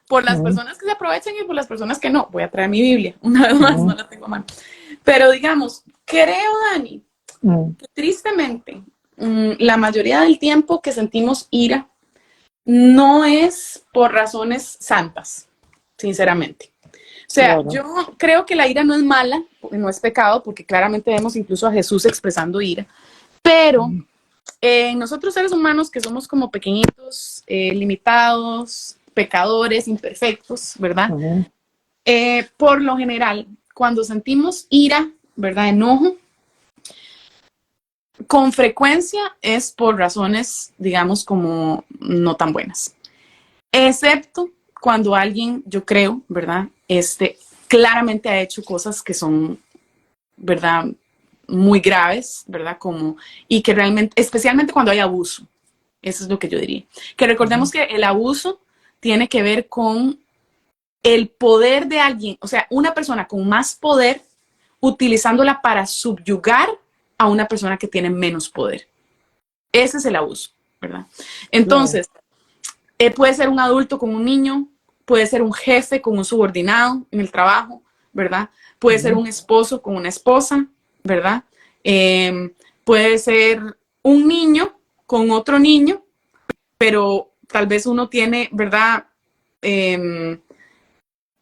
por las personas que se aprovechan y por las personas que no. Voy a traer mi Biblia, una vez más, no la tengo a mano. Pero digamos, creo, Dani, que tristemente, la mayoría del tiempo que sentimos ira no es por razones santas, sinceramente. O sea, yo creo que la ira no es mala, no es pecado, porque claramente vemos incluso a Jesús expresando ira, pero nosotros seres humanos que somos como pequeñitos, limitados, pecadores, imperfectos, ¿verdad? Por lo general, cuando sentimos ira, ¿verdad? Enojo, con frecuencia es por razones, digamos, como no tan buenas. Excepto cuando alguien, yo creo, ¿verdad? Claramente ha hecho cosas que son, ¿verdad? Muy graves, ¿verdad? Y que realmente, especialmente cuando hay abuso. Eso es lo que yo diría. Que recordemos que el abuso tiene que ver con el poder de alguien, o sea, una persona con más poder utilizándola para subyugar a una persona que tiene menos poder. Ese es el abuso, ¿verdad? Entonces, puede ser un adulto con un niño, puede ser un jefe con un subordinado en el trabajo, ¿verdad? Puede ser un esposo con una esposa, ¿verdad? Puede ser un niño con otro niño, pero tal vez uno tiene, ¿verdad?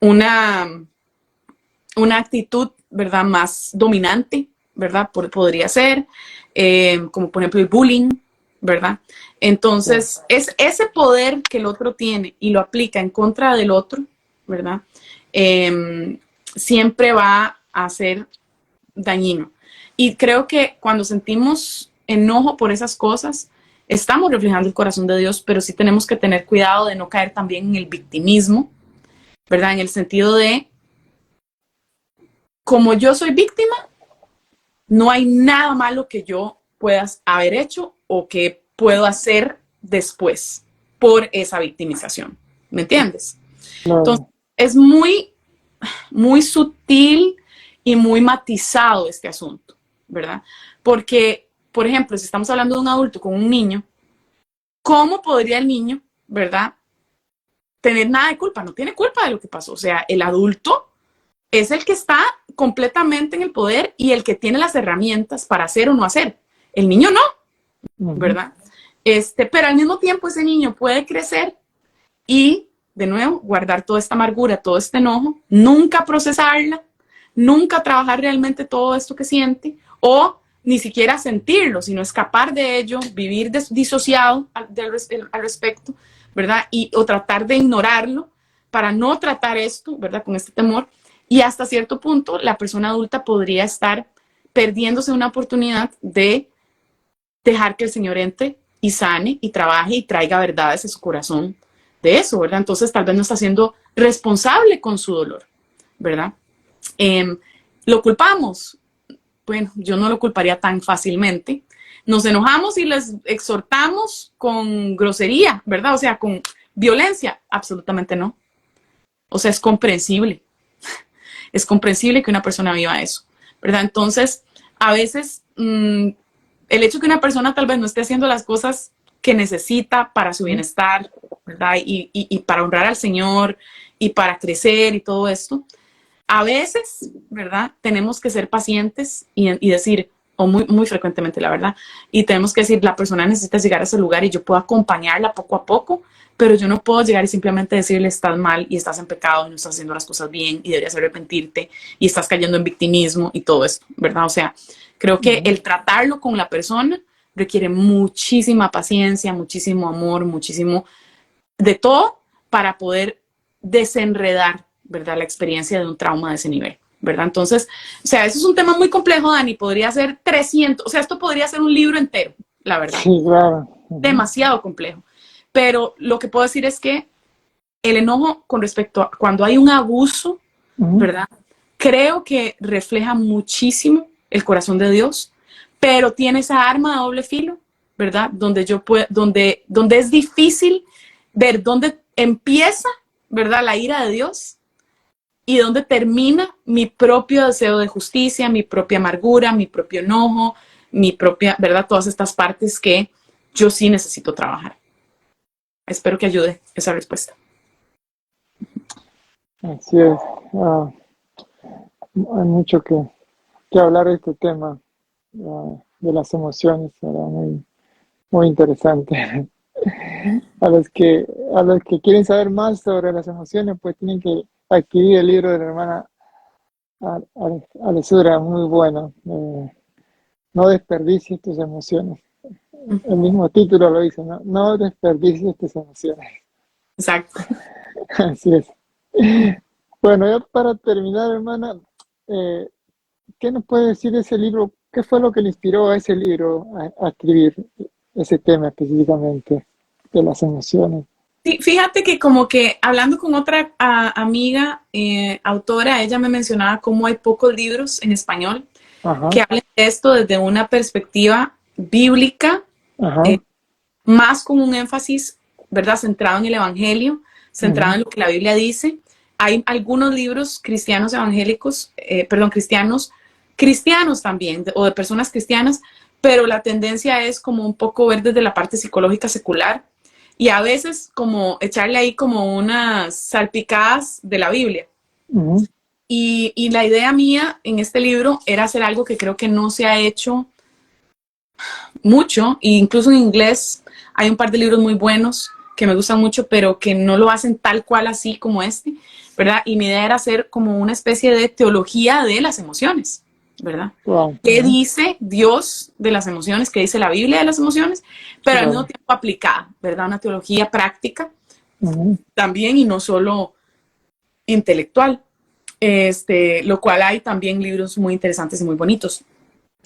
Una actitud, ¿verdad? Más dominante, ¿verdad? Podría ser, como por ejemplo el bullying, ¿verdad? Entonces, es ese poder que el otro tiene y lo aplica en contra del otro, ¿verdad? Siempre va a ser dañino. Y creo que cuando sentimos enojo por esas cosas, estamos reflejando el corazón de Dios, pero sí tenemos que tener cuidado de no caer también en el victimismo, ¿verdad? En el sentido de, como yo soy víctima, no hay nada malo que yo pueda haber hecho o que puedo hacer después por esa victimización. ¿Me entiendes? Entonces, es muy, muy sutil y muy matizado este asunto, ¿verdad? Porque, por ejemplo, si estamos hablando de un adulto con un niño, ¿cómo podría el niño, ¿verdad? Tener nada de culpa, no tiene culpa de lo que pasó. O sea, el adulto es el que está completamente en el poder y el que tiene las herramientas para hacer o no hacer. El niño no, ¿verdad? Pero al mismo tiempo ese niño puede crecer y, de nuevo, guardar toda esta amargura, todo este enojo, nunca procesarla, nunca trabajar realmente todo esto que siente o ni siquiera sentirlo, sino escapar de ello, vivir disociado al respecto, ¿verdad? O tratar de ignorarlo para no tratar esto, ¿verdad? Con este temor. Y hasta cierto punto, la persona adulta podría estar perdiéndose una oportunidad de dejar que el Señor entre y sane y trabaje y traiga verdades a su corazón de eso, ¿verdad? Entonces tal vez no está siendo responsable con su dolor, ¿verdad? ¿Lo culpamos? Bueno, yo no lo culparía tan fácilmente. Nos enojamos y les exhortamos con grosería, ¿verdad? O sea, con violencia. Absolutamente no. O sea, es comprensible. Es comprensible que una persona viva eso, ¿verdad? Entonces, a veces, el hecho que una persona tal vez no esté haciendo las cosas que necesita para su bienestar, ¿verdad? Y para honrar al Señor y para crecer y todo esto, a veces, ¿verdad? Tenemos que ser pacientes y decir, o muy frecuentemente, la verdad, y tenemos que decir, la persona necesita llegar a ese lugar y yo puedo acompañarla poco a poco, pero yo no puedo llegar y simplemente decirle, estás mal y estás en pecado y no estás haciendo las cosas bien y deberías arrepentirte y estás cayendo en victimismo y todo esto, ¿verdad? O sea, creo que el tratarlo con la persona requiere muchísima paciencia, muchísimo amor, muchísimo de todo para poder desenredar, ¿verdad? La experiencia de un trauma de ese nivel, ¿verdad? Entonces, o sea, eso es un tema muy complejo, Dani, podría ser 300, o sea, esto podría ser un libro entero, la verdad. Sí, claro. Demasiado complejo. Pero lo que puedo decir es que el enojo con respecto a cuando hay un abuso, ¿verdad? Creo que refleja muchísimo el corazón de Dios, pero tiene esa arma de doble filo, ¿verdad? Donde yo puedo, donde es difícil ver dónde empieza, ¿verdad? La ira de Dios y dónde termina mi propio deseo de justicia, mi propia amargura, mi propio enojo, mi propia, ¿verdad? Todas estas partes que yo sí necesito trabajar. Espero que ayude esa respuesta. Así es. Hay mucho que hablar de este tema, de las emociones, ¿verdad? Muy interesante. A los que quieren saber más sobre las emociones, pues tienen que adquirir el libro de la hermana Alessandra, muy bueno. No desperdicies tus emociones. El mismo título lo dice, ¿no? No desperdicies tus emociones. Exacto. Así es. Bueno, ya para terminar, hermana, ¿qué nos puede decir de ese libro? ¿Qué fue lo que le inspiró a ese libro a escribir ese tema específicamente de las emociones? Sí, fíjate que como que hablando con otra amiga autora, ella me mencionaba cómo hay pocos libros en español Ajá, que hablen de esto desde una perspectiva bíblica, ajá, más con un énfasis, ¿verdad?, centrado en el Evangelio, centrado ujú, en lo que la Biblia dice. Hay algunos libros cristianos evangélicos, perdón, cristianos también, o de personas cristianas, pero la tendencia es como un poco ver desde la parte psicológica secular y a veces como echarle ahí como unas salpicadas de la Biblia. ujú, Y la idea mía en este libro era hacer algo que creo que no se ha hecho mucho, e incluso en inglés hay un par de libros muy buenos que me gustan mucho, pero que no lo hacen tal cual así como este, ¿verdad? Y mi idea era hacer como una especie de teología de las emociones, ¿verdad? wow, ¿Qué ujú, dice Dios de las emociones? ¿Qué dice la Biblia de las emociones? Pero al mismo claro, tiempo aplicada, ¿verdad? Una teología práctica ujú, también y no solo intelectual. Lo cual hay también libros muy interesantes y muy bonitos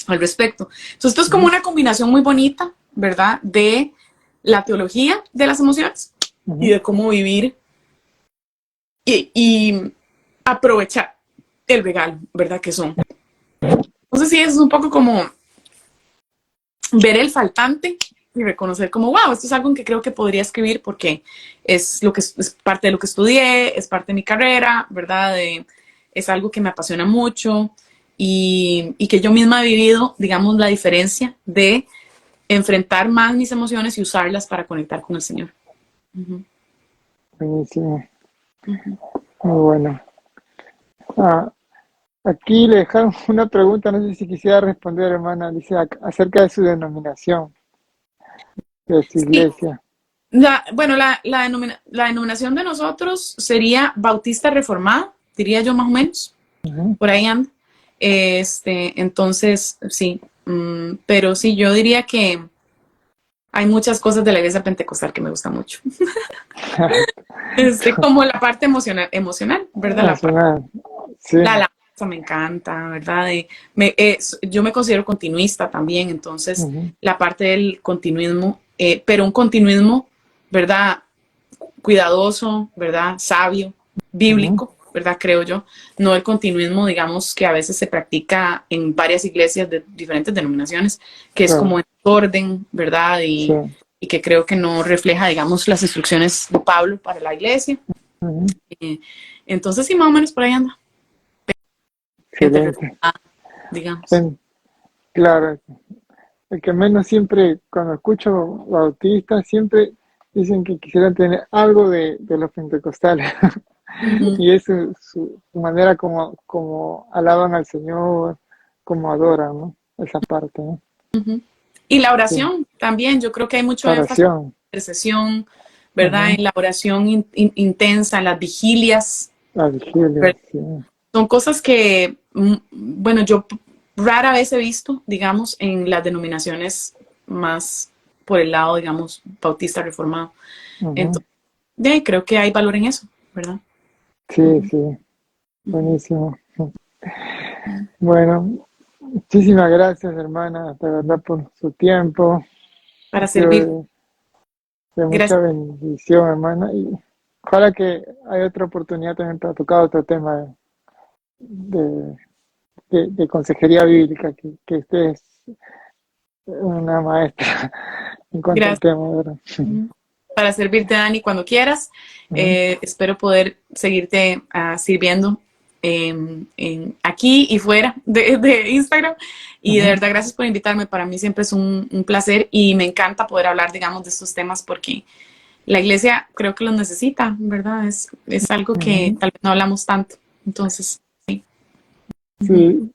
al respecto. Entonces, esto es como ujú, una combinación muy bonita, ¿verdad? De la teología de las emociones y ujú, de cómo vivir y aprovechar el regalo, ¿verdad? Que son. Entonces, sí, es un poco como ver el faltante y reconocer como, wow, esto es algo en que creo que podría escribir porque es lo que es parte de lo que estudié, es parte de mi carrera, ¿verdad? Es algo que me apasiona mucho y que yo misma he vivido, digamos, la diferencia de enfrentar más mis emociones y usarlas para conectar con el Señor. Uh-huh. buenísimo, Uh-huh. muy bueno. Ah, aquí le dejaron una pregunta, no sé si quisiera responder, hermana, dice acerca de su denominación, de su Sí, iglesia. bueno, la denominación de nosotros sería Bautista Reformada, diría yo más o menos, Ujú. por ahí anda. Entonces, sí, pero sí, yo diría que hay muchas cosas de la iglesia pentecostal que me gustan mucho. Como la parte emocional, ¿verdad? Nacional, sí, La alabanza me encanta, ¿verdad? Yo me considero continuista también, entonces ujú, la parte del continuismo pero un continuismo, ¿verdad? Cuidadoso, ¿verdad? Sabio, bíblico, ¿verdad? Creo yo. No el continuismo, digamos, que a veces se practica en varias iglesias de diferentes denominaciones, que es como Claro, en orden, ¿verdad? sí. Y que creo que no refleja, digamos, las instrucciones de Pablo para la iglesia. Ujú. Eh, entonces, sí, más o menos por ahí anda. Gente Excelente. reformada, digamos. En- claro, el que menos siempre, cuando escucho bautistas, siempre dicen que quisieran tener algo de los pentecostales. Ujú, Y es su manera como alaban al Señor, como adoran, ¿no? Esa parte, ¿no? ujú. Y la Sí. oración también, yo creo que hay mucho La énfasis en oración. la intercesión, ¿verdad? Ujú. En la oración intensa, en las vigilias, La vigilia, ¿verdad? sí. Son cosas que, bueno, yo rara vez he visto, digamos, en las denominaciones más por el lado, digamos, bautista reformado. Ujú. Entonces, de ahí creo que hay valor en eso, ¿verdad? Sí, Ujú, sí. ujú, Buenísimo. ujú. Bueno, muchísimas gracias, hermana, de verdad, por su tiempo. Ha Para sido servir. de mucha Gracias. bendición, hermana. Y ojalá que haya otra oportunidad también para tocar otro tema de, de consejería bíblica, que usted es una maestra en cuanto al Gracias. tema, ¿verdad? Ujú. Para servirte, Dani, cuando quieras. Ujú, Espero poder seguirte sirviendo aquí y fuera de Instagram. Y de ujú, verdad, gracias por invitarme. Para mí siempre es un placer y me encanta poder hablar, digamos, de estos temas porque la iglesia creo que los necesita, ¿verdad? Es algo que ujú. tal vez no hablamos tanto. Entonces, sí. Ujú. Sí,